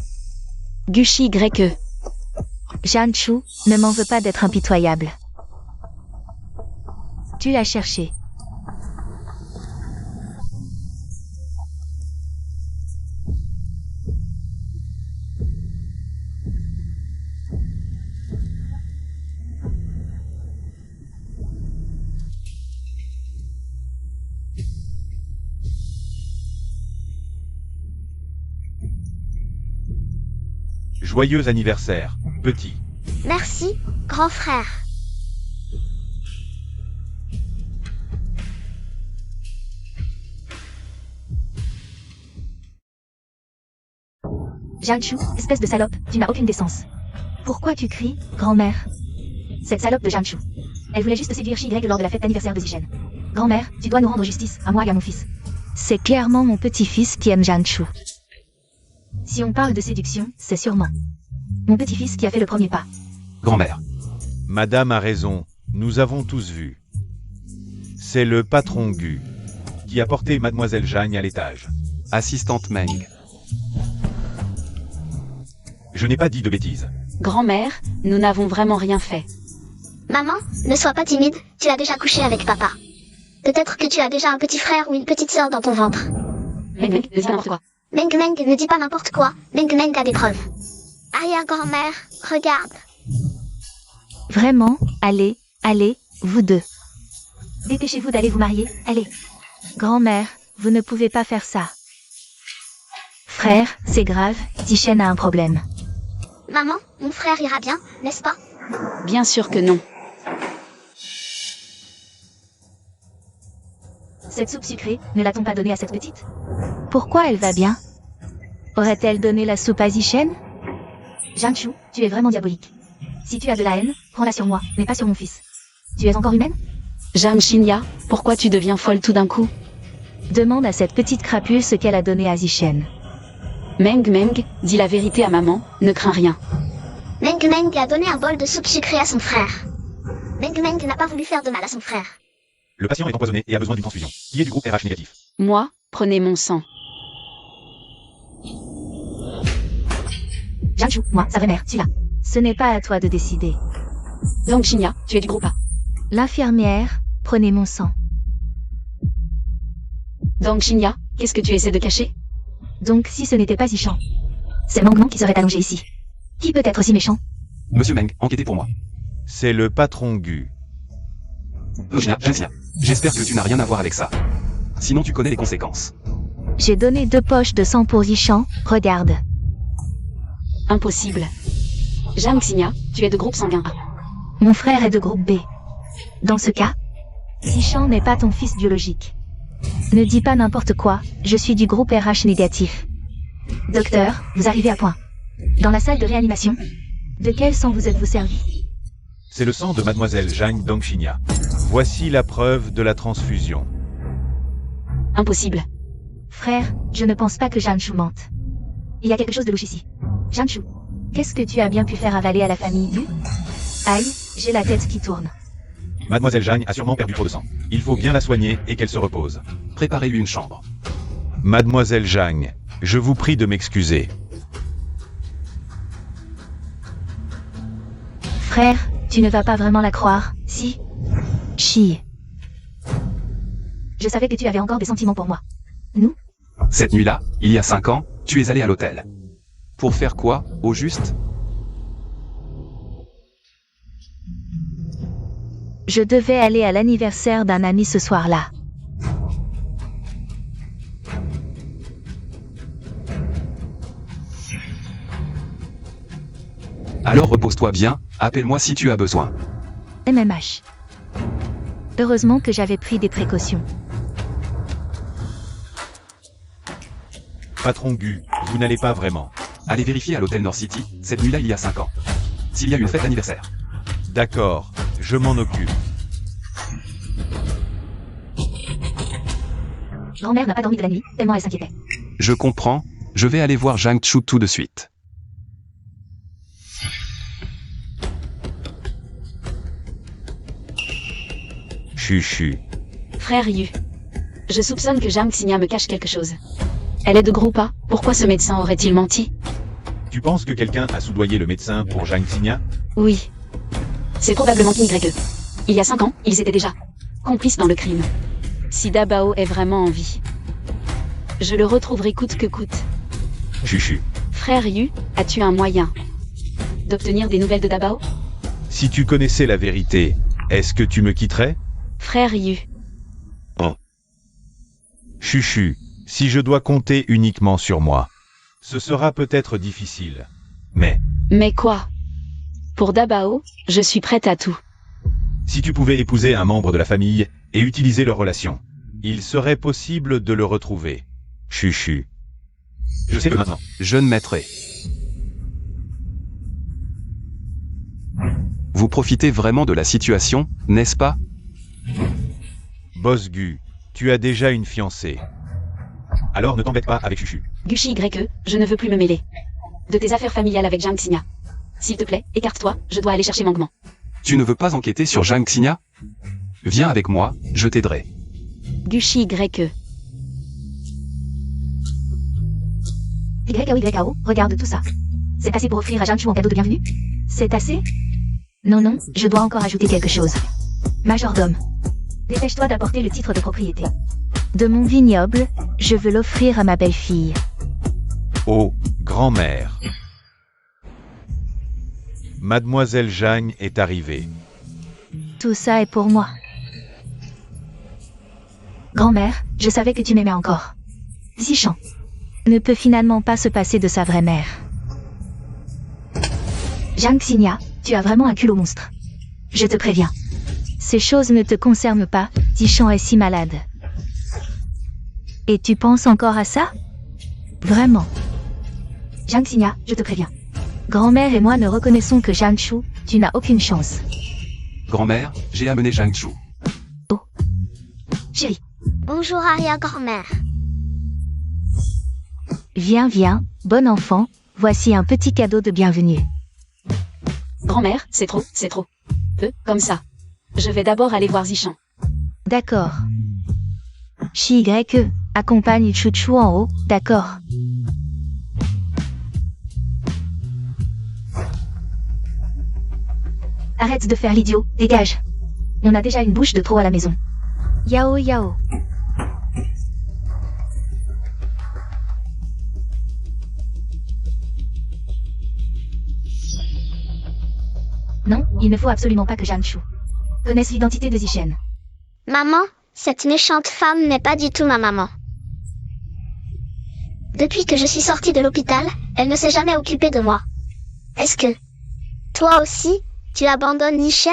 Gushi YE. Jeanne Chou, ne m'en veux pas d'être impitoyable. Tu l'as cherché. Joyeux anniversaire, petit. Merci, grand frère. Jeanne Chou, espèce de salope, tu n'as aucune décence. Pourquoi tu cries, grand-mère? Cette salope de Jeanne Chou. Elle voulait juste séduire Chi lors de la fête d'anniversaire de Zichen. Grand-mère, tu dois nous rendre justice, à moi et à mon fils. C'est clairement mon petit-fils qui aime Jeanne Chou. Si on parle de séduction, c'est sûrement mon petit-fils qui a fait le premier pas. Grand-mère. Madame a raison, nous avons tous vu. C'est le patron Gu qui a porté Mademoiselle Jeanne à l'étage. Assistante Meng. Je n'ai pas dit de bêtises. Grand-mère, nous n'avons vraiment rien fait. Maman, ne sois pas timide, tu as déjà couché avec papa. Peut-être que tu as déjà un petit frère ou une petite sœur dans ton ventre. Meng, ne dis pas n'importe quoi. Meng ne dis pas n'importe quoi, Meng a des preuves. Arrière-grand-mère, regarde. Vraiment, allez, vous deux. Dépêchez-vous d'aller vous marier, allez. Grand-mère, vous ne pouvez pas faire ça. Frère, c'est grave, Zichen a un problème. Maman, mon frère ira bien, n'est-ce pas? Bien sûr que non. Cette soupe sucrée, ne l'a-t-on pas donnée à cette petite? Pourquoi elle va bien? Aurait-elle donné la soupe à Zichen? Jiangchu, tu es vraiment diabolique. Si tu as de la haine, prends-la sur moi, mais pas sur mon fils. Tu es encore humaine? Zhang Xinya, pourquoi tu deviens folle tout d'un coup? Demande à cette petite crapule ce qu'elle a donné à Zichen. Meng, dis la vérité à maman, ne crains rien. Meng a donné un bol de soupe sucrée à son frère. Meng n'a pas voulu faire de mal à son frère. Le patient est empoisonné et a besoin d'une transfusion. Qui est du groupe RH négatif? Moi, prenez mon sang. Jiangchu, moi, sa vraie mère, celui-là. Ce n'est pas à toi de décider. Zhang Xinya, tu es du groupe A. L'infirmière, prenez mon sang. Zhang Xinya, qu'est-ce que tu essaies de cacher? Donc si ce n'était pas Zichan, c'est Mangman qui serait allongé ici. Qui peut être si méchant? Monsieur Meng, enquêtez pour moi. C'est le patron Gu. Ojina, j'espère que tu n'as rien à voir avec ça. Sinon tu connais les conséquences. J'ai donné 2 poches de sang pour Zichan, regarde. Impossible. Zhang Xinya, tu es de groupe sanguin A. Mon frère est de groupe B. Dans ce cas, Zichan n'est pas ton fils biologique. Ne dis pas n'importe quoi, je suis du groupe RH négatif. Docteur, vous arrivez à point. Dans la salle de réanimation. De quel sang vous êtes-vous servi? C'est le sang de mademoiselle Zhang Dongxinya. Voici la preuve de la transfusion. Impossible. Frère, je ne pense pas que Jiangchu mente. Il y a quelque chose de louche ici. Jiangchu, qu'est-ce que tu as bien pu faire avaler à la famille du... Aïe, j'ai la tête qui tourne. Mademoiselle Zhang a sûrement perdu trop de sang. Il faut bien la soigner et qu'elle se repose. Préparez-lui une chambre. Mademoiselle Zhang, je vous prie de m'excuser. Frère, tu ne vas pas vraiment la croire, si? Chi. Je savais que tu avais encore des sentiments pour moi. Nous? Cette nuit-là, il y a 5 ans, tu es allé à l'hôtel. Pour faire quoi, au juste? Je devais aller à l'anniversaire d'un ami ce soir-là. Alors repose-toi bien, appelle-moi si tu as besoin. MMH. Heureusement que j'avais pris des précautions. Patron Gu, vous n'allez pas vraiment. Allez vérifier à l'hôtel North City, cette nuit-là il y a 5 ans. S'il y a une fête d'anniversaire. D'accord, je m'en occupe. Grand-mère n'a pas dormi de la nuit, tellement elle s'inquiétait. Je comprends, je vais aller voir Zhang Chu tout de suite. Chuchu. Frère Yu. Je soupçonne que Zhang Xinya me cache quelque chose. Elle est de groupe A, pourquoi ce médecin aurait-il menti? Tu penses que quelqu'un a soudoyé le médecin pour Zhang Xinya? Oui. C'est probablement YE. Il y a 5 ans, ils étaient déjà complices dans le crime. Si Dabao est vraiment en vie, je le retrouverai coûte que coûte. Chuchu. Frère Yu, as-tu un moyen d'obtenir des nouvelles de Dabao? Si tu connaissais la vérité, est-ce que tu me quitterais? Frère Yu. Chuchu, si je dois compter uniquement sur moi, ce sera peut-être difficile. Mais quoi? Pour Dabao, je suis prête à tout. Si tu pouvais épouser un membre de la famille et utiliser leur relation, il serait possible de le retrouver. Chuchu. Je sais que maintenant. Jeune maître. Vous profitez vraiment de la situation, n'est-ce pas? Boss Gu, tu as déjà une fiancée. Alors ne t'embête pas avec Chuchu. Gushi YE, je ne veux plus me mêler de tes affaires familiales avec Zhang Xinya. S'il te plaît, écarte-toi, je dois aller chercher Mangman. Tu ne veux pas enquêter sur Zhang Xinya? Viens avec moi, je t'aiderai. Gushi YE. YAO, regarde tout ça. C'est assez pour offrir à Jiangchu en cadeau de bienvenue? C'est assez? Non, je dois encore ajouter quelque chose. Majordome. Dépêche-toi d'apporter le titre de propriété. De mon vignoble, je veux l'offrir à ma belle-fille. Oh, grand-mère. Mademoiselle Zhang est arrivée. Tout ça est pour moi. Grand-mère, je savais que tu m'aimais encore. Zichan ne peut finalement pas se passer de sa vraie mère. Zhang Xingya, tu as vraiment un culot monstre. Je te préviens. Ces choses ne te concernent pas, Zichan est si malade. Et tu penses encore à ça? Vraiment. Zhang Xingya, je te préviens. Grand-mère et moi ne reconnaissons que Zhang Chu, tu n'as aucune chance. Grand-mère, j'ai amené Zhang Chu. Chérie, Bonjour arrière-grand-mère. viens, bon enfant, voici un petit cadeau de bienvenue. Grand-mère, c'est trop. Comme ça. Je vais d'abord aller voir Zichan. D'accord. Chi-Y-E, accompagne Chouchou en haut, d'accord. Arrête de faire l'idiot, dégage. On a déjà une bouche de trop à la maison. Yao. Non, il ne faut absolument pas que Zhang Chu connaisse l'identité de Zichen. Maman, cette méchante femme n'est pas du tout ma maman. Depuis que je suis sortie de l'hôpital, elle ne s'est jamais occupée de moi. Est-ce que, toi aussi, tu abandonnes Yichen?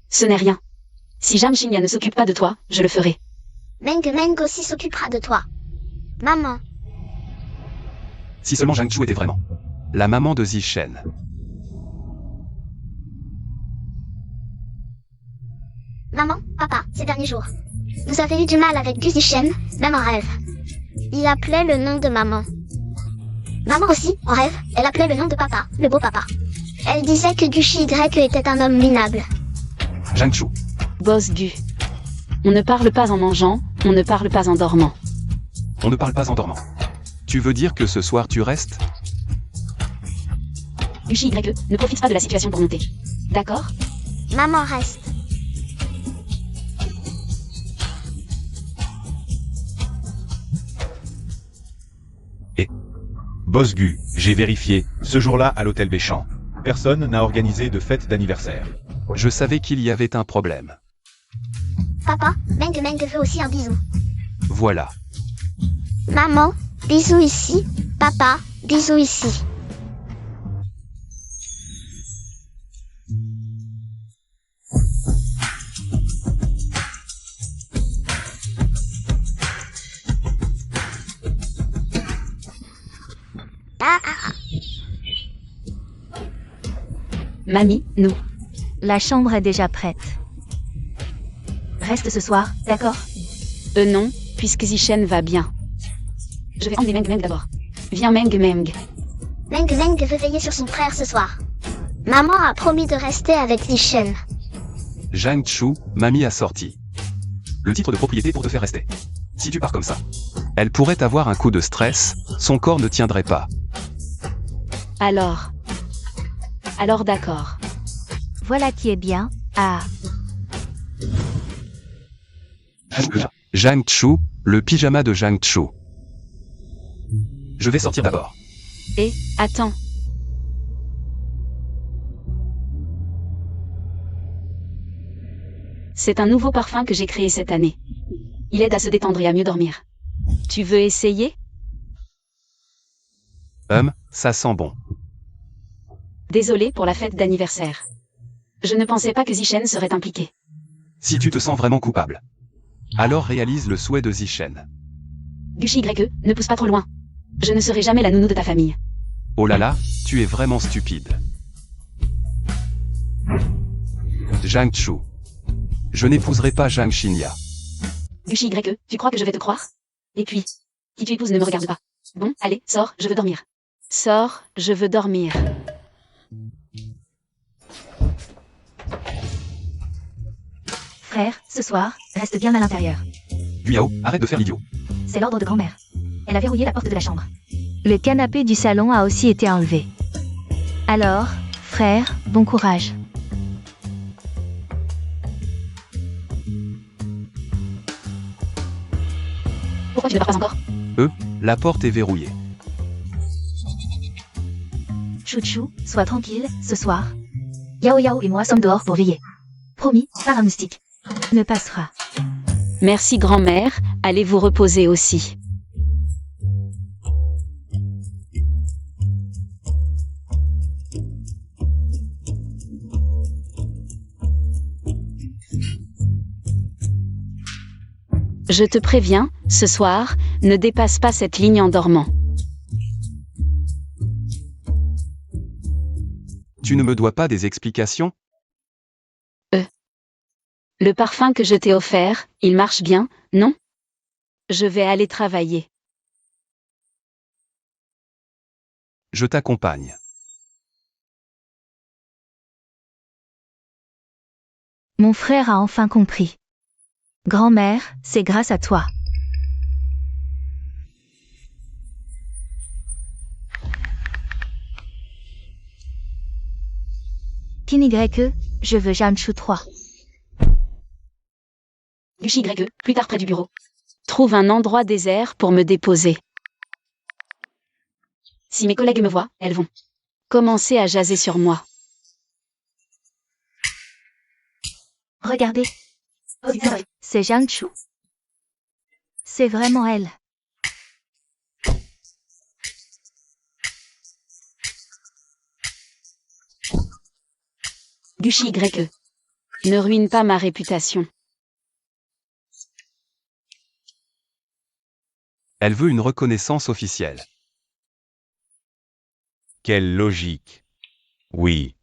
Ce n'est rien. Si Zhang Xingya ne s'occupe pas de toi, je le ferai. Meng aussi s'occupera de toi. Maman, Si seulement Zhang Chu était vraiment la maman de Zichen. maman, papa, ces derniers jours. Vous avez eu du mal avec Gu Zichen, même en rêve. Il appelait le nom de maman. Maman aussi, en rêve, elle appelait le nom de papa, le beau papa. Elle disait que Gu Shi-Y était un homme minable. Zhang Chu. Boss Gu. On ne parle pas en mangeant, on ne parle pas en dormant. On ne parle pas en dormant. Tu veux dire que ce soir tu restes? Gu Shi-Y, ne profite pas de la situation pour monter. D'accord? Maman reste. Boss Gu, j'ai vérifié, ce jour-là à l'hôtel Béchamp. Personne n'a organisé de fête d'anniversaire. Je savais qu'il y avait un problème. Papa, Meng veut aussi un bisou. Voilà. Maman, bisous ici. Papa, bisous ici. Mamie, nous. La chambre est déjà prête. Reste ce soir, d'accord? Non, puisque Zichen va bien. Je vais emmener Meng d'abord. Viens Meng. Meng veut veiller sur son frère ce soir. Maman a promis de rester avec Zichen. Zhang Chu, mamie a sorti le titre de propriété pour te faire rester. Si tu pars comme ça, elle pourrait avoir un coup de stress, son corps ne tiendrait pas. Alors d'accord. Voilà qui est bien. Ah, Zhang Chu, le pyjama de Zhang Chu. Je vais sortir d'abord. Et, attends. C'est un nouveau parfum que j'ai créé cette année. Il aide à se détendre et à mieux dormir. Tu veux essayer? Ça sent bon. Désolé pour la fête d'anniversaire. Je ne pensais pas que Zichen serait impliqué. Si tu te sens vraiment coupable, alors réalise le souhait de Zichen. Gu Shi-Y, ne pousse pas trop loin. Je ne serai jamais la nounou de ta famille. Oh là là, tu es vraiment stupide. Zhang Chu. Je n'épouserai pas Zhang Xingya. Gu Shi-Y, tu crois que je vais te croire? Et puis, qui tu épouses ne me regarde pas. Bon, allez, sors, je veux dormir. Sors, je veux dormir. frère, ce soir, reste bien à l'intérieur. Guyao, arrête de faire l'idiot. C'est l'ordre de grand-mère. Elle a verrouillé la porte de la chambre. Le canapé du salon a aussi été enlevé. Alors, frère, bon courage. Pourquoi tu ne pars pas encore? La porte est verrouillée. Chouchou, sois tranquille, ce soir. Yao Yao et moi sommes dehors pour veiller. Promis, pas un moustique. Ne passera. Merci grand-mère, allez vous reposer aussi. Je te préviens, ce soir, ne dépasse pas cette ligne en dormant. Tu ne me dois pas des explications? Le parfum que je t'ai offert, il marche bien, non? Je vais aller travailler. Je t'accompagne. Mon frère a enfin compris. Grand-mère, c'est grâce à toi. Kinigreque, je veux Janchu 3. YE, plus tard près du bureau. Trouve un endroit désert pour me déposer. Si mes collègues me voient, elles vont commencer à jaser sur moi. Regardez. C'est Janchu. C'est vraiment elle. YE. Ne ruine pas ma réputation. Elle veut une reconnaissance officielle. Quelle logique. Oui.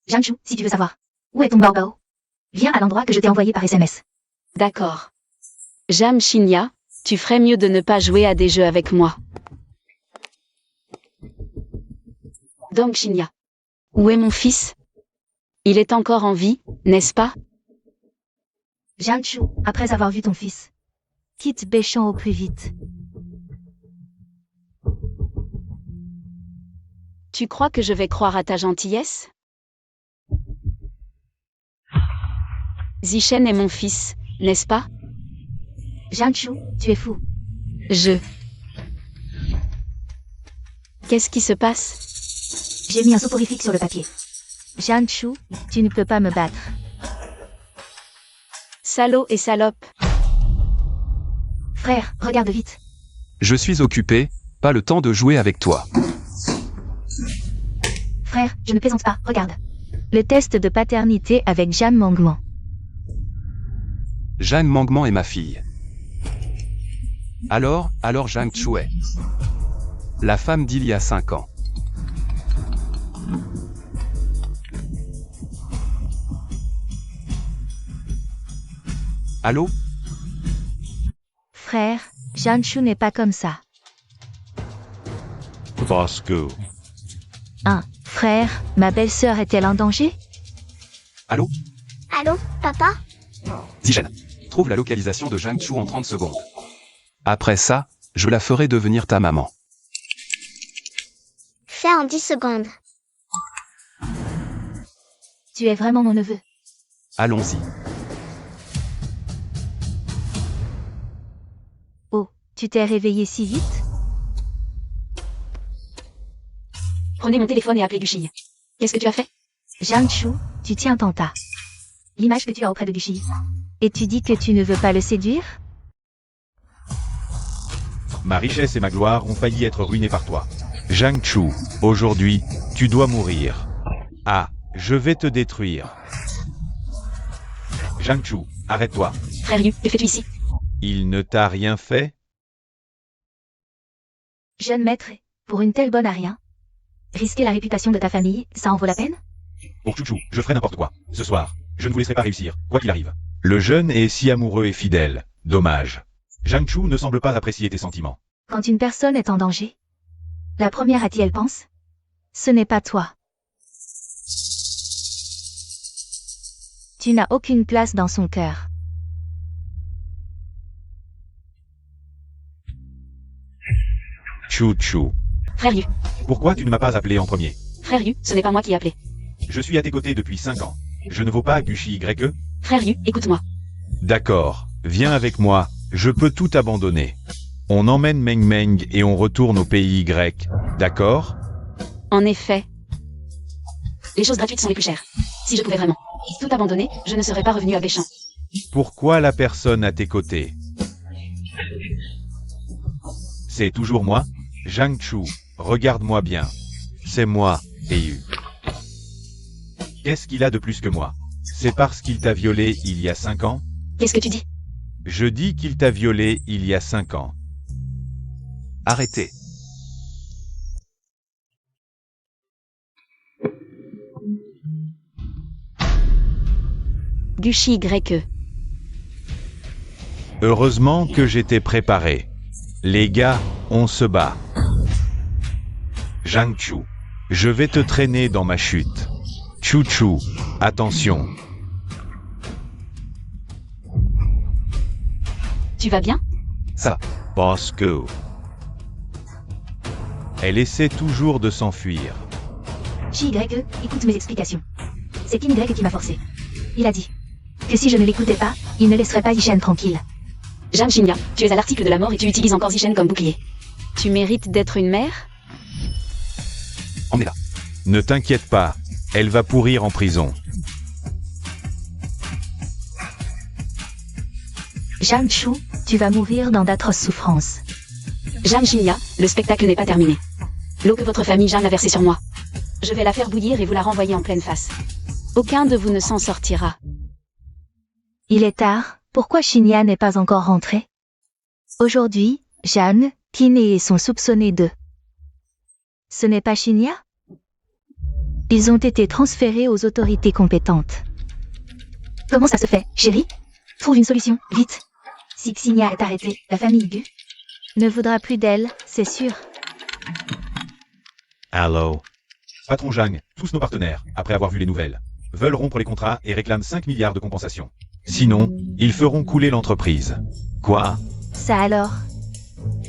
Janchu, si tu veux savoir. Où est ton Baobao? Viens à l'endroit que je t'ai envoyé par SMS. D'accord. Jam Shinya, tu ferais mieux de ne pas jouer à des jeux avec moi. Donc Shinya. Où est mon fils? Il est encore en vie, n'est-ce pas? Janchu, après avoir vu ton fils. Quitte Béchamp au plus vite. Tu crois que je vais croire à ta gentillesse? Zichen est mon fils, n'est-ce pas? Janchu, tu es fou. Qu'est-ce qui se passe? J'ai mis un soporifique sur le papier. Janchu, tu ne peux pas me battre. Salaud et salope. Frère, regarde vite. Je suis occupé, pas le temps de jouer avec toi. Frère, je ne plaisante pas, regarde. Le test de paternité avec Jeanne Mangman. Jeanne Mangman est ma fille. Alors Zhang Chue. La femme d'il y a 5 ans. Allô? Frère, Janchu n'est pas comme ça. Vasco. Frère, ma belle-sœur est-elle en danger? Allô? Allô, papa? Zichen, trouve la localisation de Zhang Chue en 30 secondes. Après ça, je la ferai devenir ta maman. Fais en 10 secondes. Tu es vraiment mon neveu. Allons-y. Oh, tu t'es réveillé si vite? Prenez mon téléphone et appelez Gucci. Qu'est-ce que tu as fait? Janchu, tu tiens ton tas. L'image que tu as auprès de Gucci. Et tu dis que tu ne veux pas le séduire? Ma richesse et ma gloire ont failli être ruinées par toi. Zhang Chue, aujourd'hui, tu dois mourir. Ah, je vais te détruire. Zhang Chue, arrête-toi. Frère Yu, que fais-tu ici? Il ne t'a rien fait? Jeune maître, pour une telle bonne à rien. Risquer la réputation de ta famille, ça en vaut la peine? Pour Chouchou, je ferai n'importe quoi. Ce soir, je ne vous laisserai pas réussir, quoi qu'il arrive. Le jeune est si amoureux et fidèle. Dommage. Zhang Chue ne semble pas apprécier tes sentiments. Quand une personne est en danger, la première à qui elle pense, ce n'est pas toi. Tu n'as aucune place dans son cœur. Chouchou. Frère Yu. Pourquoi tu ne m'as pas appelé en premier? Frère Yu, ce n'est pas moi qui ai appelé. Je suis à tes côtés depuis 5 ans. Je ne vaux pas Gushi YE? Frère Yu, écoute-moi. D'accord, viens avec moi, je peux tout abandonner. On emmène Meng Meng et on retourne au pays Y, d'accord? En effet. Les choses gratuites sont les plus chères. Si je pouvais vraiment tout abandonner, je ne serais pas revenu à Béchamp. Pourquoi la personne à tes côtés? C'est toujours moi? Zhang Chu, regarde-moi bien. C'est moi, Yu. Qu'est-ce qu'il a de plus que moi? C'est parce qu'il t'a violé il y a 5 ans? Qu'est-ce que tu dis? Je dis qu'il t'a violé il y a 5 ans. Arrêtez. Gushi YE. Heureusement que j'étais préparé. Les gars, on se bat. Zhang Chu, je vais te traîner dans ma chute. Chu Chu, attention. Tu vas bien? Ça. Boss go. Elle essaie toujours de s'enfuir. JYE, écoute mes explications. C'est King Y qui m'a forcé. Il a dit que si je ne l'écoutais pas, il ne laisserait pas Zishen tranquille. Zhang Xinya, tu es à l'article de la mort et tu utilises encore Zishen comme bouclier. Tu mérites d'être une mère? On est là. Ne t'inquiète pas, elle va pourrir en prison. Zhang Chu, tu vas mourir dans d'atroces souffrances. Zhang Xinya, le spectacle n'est pas terminé. L'eau que votre famille Zhang a versée sur moi. Je vais la faire bouillir et vous la renvoyer en pleine face. Aucun de vous ne s'en sortira. Il est tard, pourquoi Shinya n'est pas encore rentré? Aujourd'hui, Jeanne, Tin et sont soupçonnés de... Ce n'est pas Shinya? Ils ont été transférés aux autorités compétentes. Comment ça se fait, chérie? Trouve une solution, vite. Si Xinya est arrêtée, la famille Gu ne voudra plus d'elle, c'est sûr. Allô? Patron Zhang, tous nos partenaires, après avoir vu les nouvelles, veulent rompre les contrats et réclament 5 milliards de compensation. Sinon, ils feront couler l'entreprise. Quoi? Ça alors?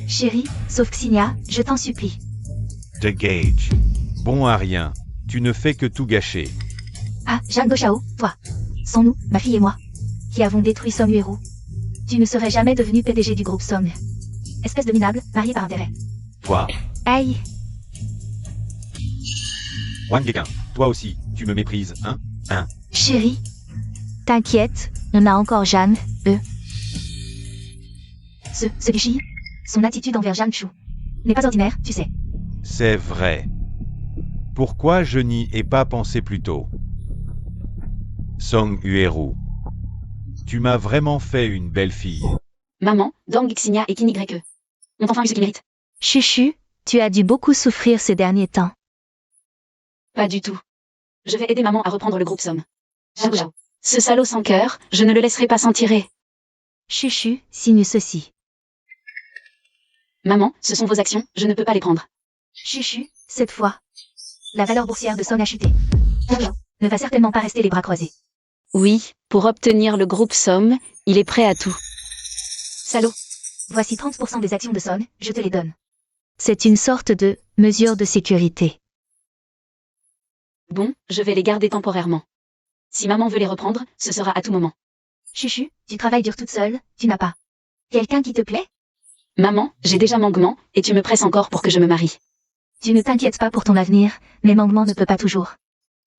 Chérie, sauf Xinya, je t'en supplie. The Gage. Bon à rien. Tu ne fais que tout gâcher. Ah, Zhang Doshao, toi. Sans nous, ma fille et moi, qui avons détruit Song Yueru. Tu ne serais jamais devenu PDG du groupe Song. Espèce de minable, marié par intérêt. Toi, Aïe, Wang Gekin, toi aussi, tu me méprises, hein? chérie. T'inquiète, on a encore Jeanne, Ce Gushi, son attitude envers Zhang Chu n'est pas ordinaire, tu sais. C'est vrai. Pourquoi je n'y ai pas pensé plus tôt? Song Yueru. Tu m'as vraiment fait une belle fille. Maman, Dong Xinya et Kin YE ont enfin eu ce qu'ils méritent. Chuchu, tu as dû beaucoup souffrir ces derniers temps. Pas du tout. Je vais aider maman à reprendre le groupe Somme. Zhao Zhao. Ce salaud sans cœur, je ne le laisserai pas s'en tirer. Chuchu, signe ceci. Maman, ce sont vos actions, je ne peux pas les prendre. Chuchu, cette fois. La valeur boursière de Song a chuté. Zhao Zhao ne va certainement pas rester les bras croisés. Oui, pour obtenir le groupe Somme, il est prêt à tout. Salaud. Voici 30% des actions de Song, je te les donne. C'est une sorte de mesure de sécurité. Bon, je vais les garder temporairement. Si maman veut les reprendre, ce sera à tout moment. Chuchu, tu travailles dur toute seule, tu n'as pas quelqu'un qui te plaît? Maman, j'ai déjà Mangement, et tu me presses encore pour que je me marie. Tu ne t'inquiètes pas pour ton avenir, mais Mangement ne peut pas toujours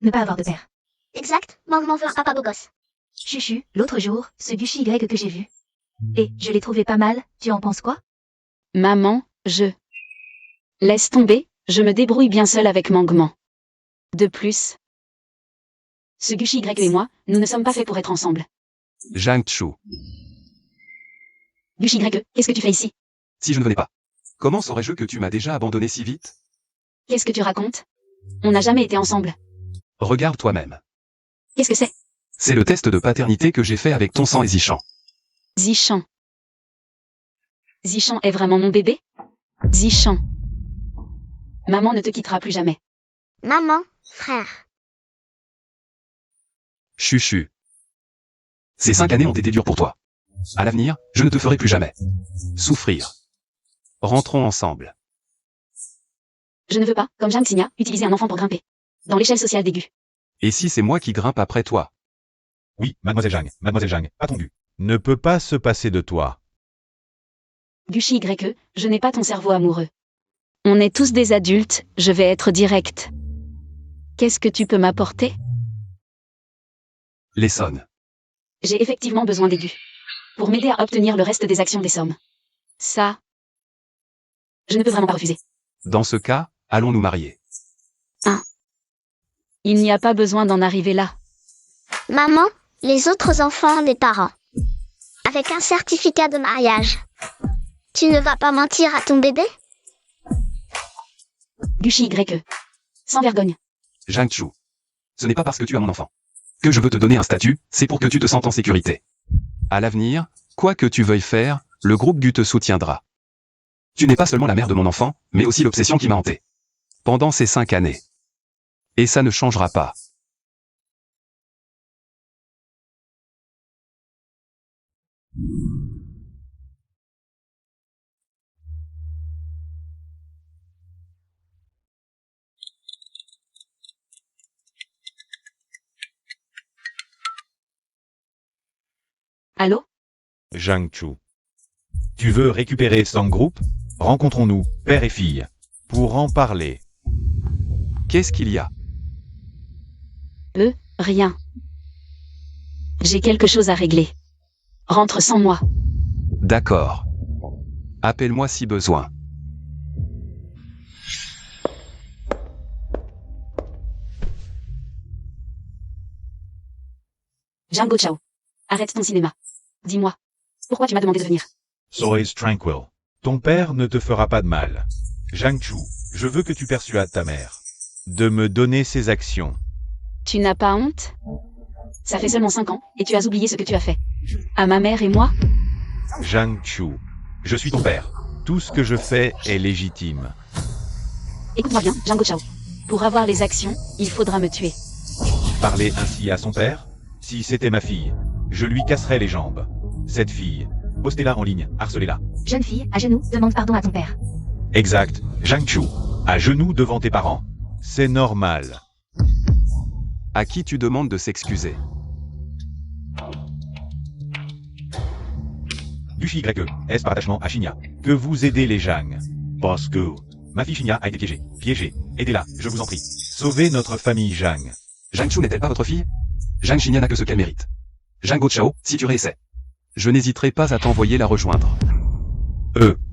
ne pas avoir de père. Exact, Mangement veut un papa beau gosse. Chuchu, l'autre jour, ce Gushi Y que j'ai vu. Et je l'ai trouvé pas mal, tu en penses quoi? Maman, laisse tomber, je me débrouille bien seule avec Mangement. De plus, ce Gushi Y et moi, nous ne sommes pas faits pour être ensemble. Zhang Chu. Gushi Y, qu'est-ce que tu fais ici? Si je ne venais pas. Comment saurais-je que tu m'as déjà abandonné si vite? Qu'est-ce que tu racontes? On n'a jamais été ensemble. Regarde toi-même. Qu'est-ce que c'est? C'est le test de paternité que j'ai fait avec ton sang et Zishan. Zishan. Zishan est vraiment mon bébé? Zishan. Maman ne te quittera plus jamais. Maman, frère. Chuchu. Ces 5 années ont été dures pour toi. À l'avenir, je ne te ferai plus jamais souffrir. Rentrons ensemble. Je ne veux pas, comme Zhang Xinya, utiliser un enfant pour grimper dans l'échelle sociale d'aigu. Et si c'est moi qui grimpe après toi? Oui, mademoiselle Zhang, pas ton Gu. Ne peut pas se passer de toi. Gushi YE, je n'ai pas ton cerveau amoureux. On est tous des adultes, je vais être direct. Qu'est-ce que tu peux m'apporter? Les sonnes. J'ai effectivement besoin d'aigus. Pour m'aider à obtenir le reste des actions des sommes. Ça, je ne peux vraiment pas refuser. Dans ce cas, allons nous marier. Il n'y a pas besoin d'en arriver là. Maman, les autres enfants ont des parents. Avec un certificat de mariage. Tu ne vas pas mentir à ton bébé? Gushi YE. Sans vergogne. Zhang Chu. Ce n'est pas parce que tu as mon enfant que je veux te donner un statut, c'est pour que tu te sentes en sécurité. À l'avenir, quoi que tu veuilles faire, le groupe Gu te soutiendra. Tu n'es pas seulement la mère de mon enfant, mais aussi l'obsession qui m'a hanté. Pendant ces 5 années. Et ça ne changera pas. Allô? Zhang Chu. Tu veux récupérer Song Group? Rencontrons-nous, père et fille, pour en parler. Qu'est-ce qu'il y a? Rien. J'ai quelque chose à régler. Rentre sans moi. D'accord. Appelle-moi si besoin. Django Chao. Arrête ton cinéma. Dis-moi. Pourquoi tu m'as demandé de venir? Sois tranquille. Ton père ne te fera pas de mal. Zhang Chu, je veux que tu persuades ta mère de me donner ses actions. Tu n'as pas honte? Ça fait seulement 5 ans, et tu as oublié ce que tu as fait. À ma mère et moi? Zhang Chu, je suis ton père. Tout ce que je fais est légitime. Écoute-moi bien, Django Chao. Pour avoir les actions, il faudra me tuer. Parler ainsi à son père? Si c'était ma fille, je lui casserais les jambes. Cette fille, postez-la en ligne, harcelez-la. Jeune fille, à genoux, demande pardon à ton père. Exact, Zhang Chu, à genoux devant tes parents. C'est normal. À qui tu demandes de s'excuser? Gushi YE, est par attachement à Shinya. Que vous aidez les Zhang. Parce que ma fille Shinya a été piégée. Piégée. Aidez-la, je vous en prie. Sauvez notre famille Zhang. Zhang Chu n'est-elle pas votre fille? Zhang Shinya n'a que ce qu'elle mérite. Zhang Chao, si tu réessais. Je n'hésiterai pas à t'envoyer la rejoindre.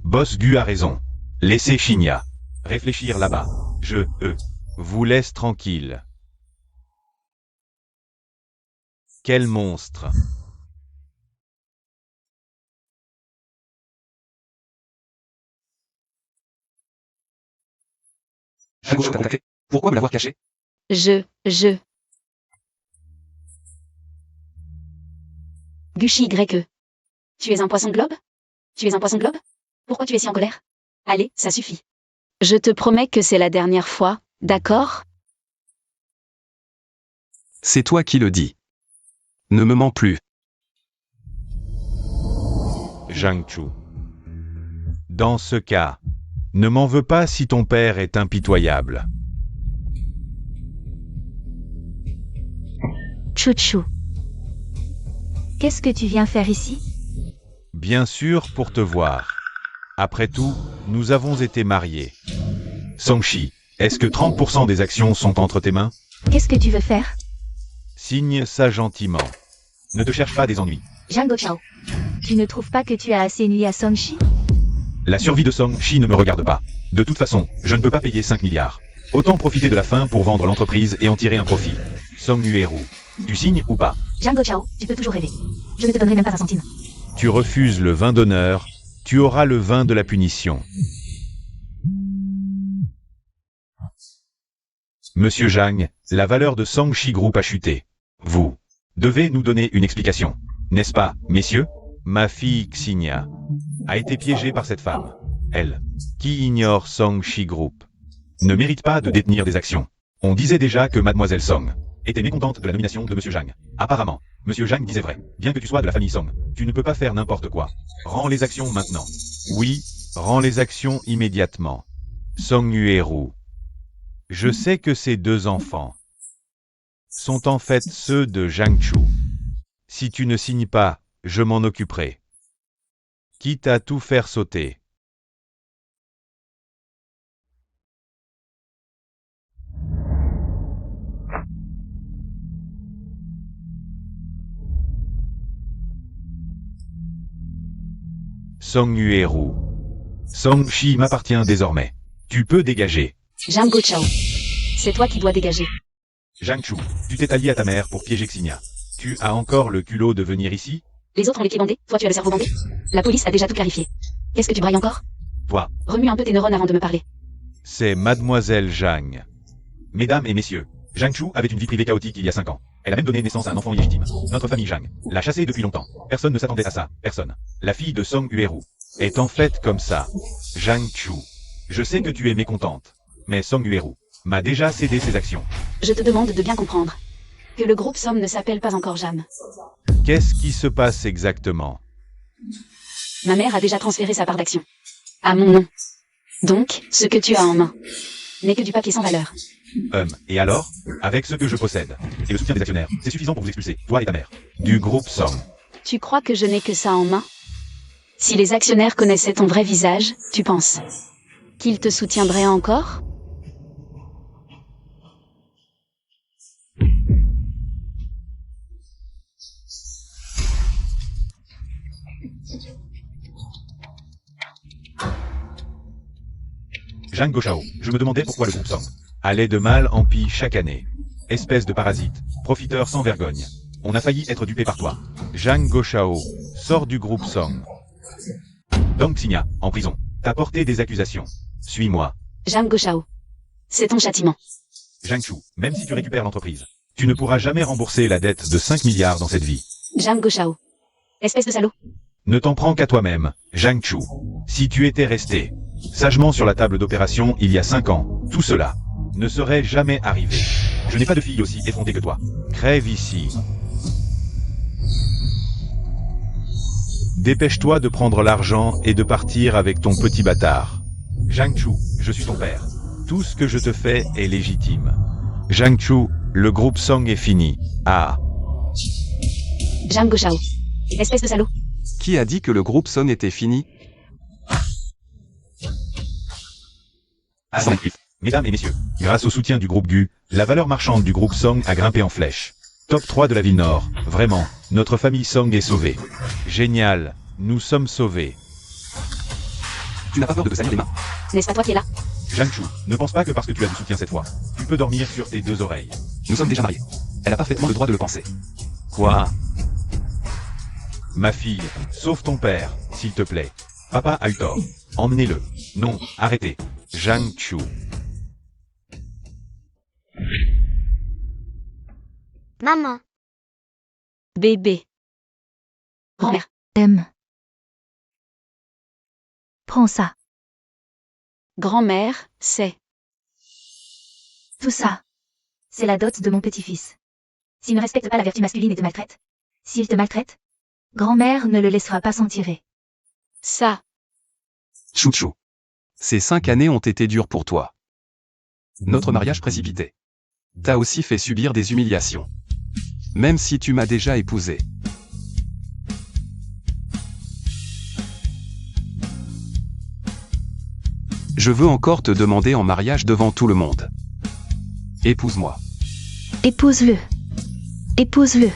Boss Gu a raison. Laissez Shinya réfléchir là-bas. Je vous laisse tranquille. Quel monstre. Zhang Chao t'a contacté. Pourquoi me l'avoir caché? Gushi YE. Tu es un poisson globe? Tu es un poisson globe? Pourquoi tu es si en colère? Allez, ça suffit. Je te promets que c'est la dernière fois, d'accord? C'est toi qui le dis. Ne me mens plus. Zhang Chu. Dans ce cas, ne m'en veux pas si ton père est impitoyable. Chouchou. Qu'est-ce que tu viens faire ici? Bien sûr pour te voir. Après tout, nous avons été mariés. Songshi, est-ce que 30% des actions sont entre tes mains? Qu'est-ce que tu veux faire? Signe ça gentiment. Ne te cherche pas des ennuis. Django Chao. Tu ne trouves pas que tu as assez nuit à Songshi? La survie de Songshi ne me regarde pas. De toute façon, je ne peux pas payer 5 milliards. Autant profiter de la fin pour vendre l'entreprise et en tirer un profit. Song Nueru. Tu signes ou pas? Django Chao, tu peux toujours rêver. Je ne te donnerai même pas un centime. Tu refuses le vin d'honneur, tu auras le vin de la punition. Monsieur Zhang, la valeur de Songshi Group a chuté. Vous devez nous donner une explication. N'est-ce pas, messieurs? Ma fille Xinia a été piégée par cette femme. Elle, qui ignore Songshi Group, ne mérite pas de détenir des actions. On disait déjà que Mademoiselle Song était mécontente de la nomination de Monsieur Zhang. Apparemment, Monsieur Zhang disait vrai. Bien que tu sois de la famille Song, tu ne peux pas faire n'importe quoi. Rends les actions maintenant. Oui, rends les actions immédiatement. Song Nueru. Je sais que ces deux enfants sont en fait ceux de Zhang Chu. Si tu ne signes pas, je m'en occuperai. Quitte à tout faire sauter. Song Yueru. Song Shi m'appartient désormais. Tu peux dégager. Zhang Gochao. C'est toi qui dois dégager. Zhang Chu, tu t'es allié à ta mère pour piéger Xingya. Tu as encore le culot de venir ici? Les autres ont les pieds bandés, toi tu as le cerveau bandé. La police a déjà tout clarifié. Qu'est-ce que tu brailles encore? Toi. Remue un peu tes neurones avant de me parler. C'est Mademoiselle Zhang. Mesdames et messieurs, Zhang Chu avait une vie privée chaotique il y a 5 ans. Elle a même donné naissance à un enfant illégitime. Notre famille Zhang l'a chassée depuis longtemps. Personne ne s'attendait à ça, personne. La fille de Song Yueru est en fait comme ça. Zhang Chu. Je sais que tu es mécontente, mais Song Yueru m'a déjà cédé ses actions. Je te demande de bien comprendre que le groupe Somme ne s'appelle pas encore Jam. Qu'est-ce qui se passe exactement? Ma mère a déjà transféré sa part d'action à mon nom. Donc, ce que tu as en main n'est que du papier sans valeur. Et alors? Avec ce que je possède, et le soutien des actionnaires, c'est suffisant pour vous expulser, toi et ta mère, du groupe Song. Tu crois que je n'ai que ça en main? Si les actionnaires connaissaient ton vrai visage, tu penses qu'ils te soutiendraient encore? Zhang Gochao, je me demandais pourquoi le groupe Song allait de mal en pis chaque année. Espèce de parasite, profiteur sans vergogne. On a failli être dupé par toi. Zhang Gochao, sors du groupe Song. Dong Xingya, en prison. T'as porté des accusations. Suis-moi. Zhang Gochao. C'est ton châtiment. Zhang Chu, même si tu récupères l'entreprise, tu ne pourras jamais rembourser la dette de 5 milliards dans cette vie. Zhang Gochao. Espèce de salaud. Ne t'en prends qu'à toi-même, Zhang Chu. Si tu étais resté sagement sur la table d'opération il y a 5 ans, tout cela ne serait jamais arrivé. Je n'ai pas de fille aussi effrontée que toi. Crève ici. Dépêche-toi de prendre l'argent et de partir avec ton petit bâtard. Zhang Chu, je suis ton père. Tout ce que je te fais est légitime. Zhang Chu, le groupe Song est fini. Ah. Zhang Gochao. Espèce de salaud. Qui a dit que le groupe Son était fini? Mesdames et messieurs, grâce au soutien du groupe GU, la valeur marchande du groupe Song a grimpé en flèche. Top 3 de la ville Nord. Vraiment, notre famille Song est sauvée. Génial, nous sommes sauvés. Tu n'as pas peur de te salir les mains? N'est-ce pas toi qui es là? Zhang Chu, ne pense pas que parce que tu as du soutien cette fois, tu peux dormir sur tes 2 oreilles. Nous sommes déjà mariés. Elle a parfaitement le droit de le penser. Quoi? Ma fille, sauve ton père, s'il te plaît. Papa a eu tort. Emmenez-le. Non, arrêtez. Zhang Chu. Maman. Bébé. Grand-mère. Prends ça. Grand-mère, c'est... Tout ça. C'est la dot de mon petit-fils. S'il ne respecte pas la vertu masculine et te maltraite, s'il te maltraite, grand-mère ne le laissera pas s'en tirer. Ça. Chouchou. Ces 5 années ont été dures pour toi. Notre mariage précipité. T'as aussi fait subir des humiliations. Même si tu m'as déjà épousé. Je veux encore te demander en mariage devant tout le monde. Épouse-moi. Épouse-le. Épouse-le.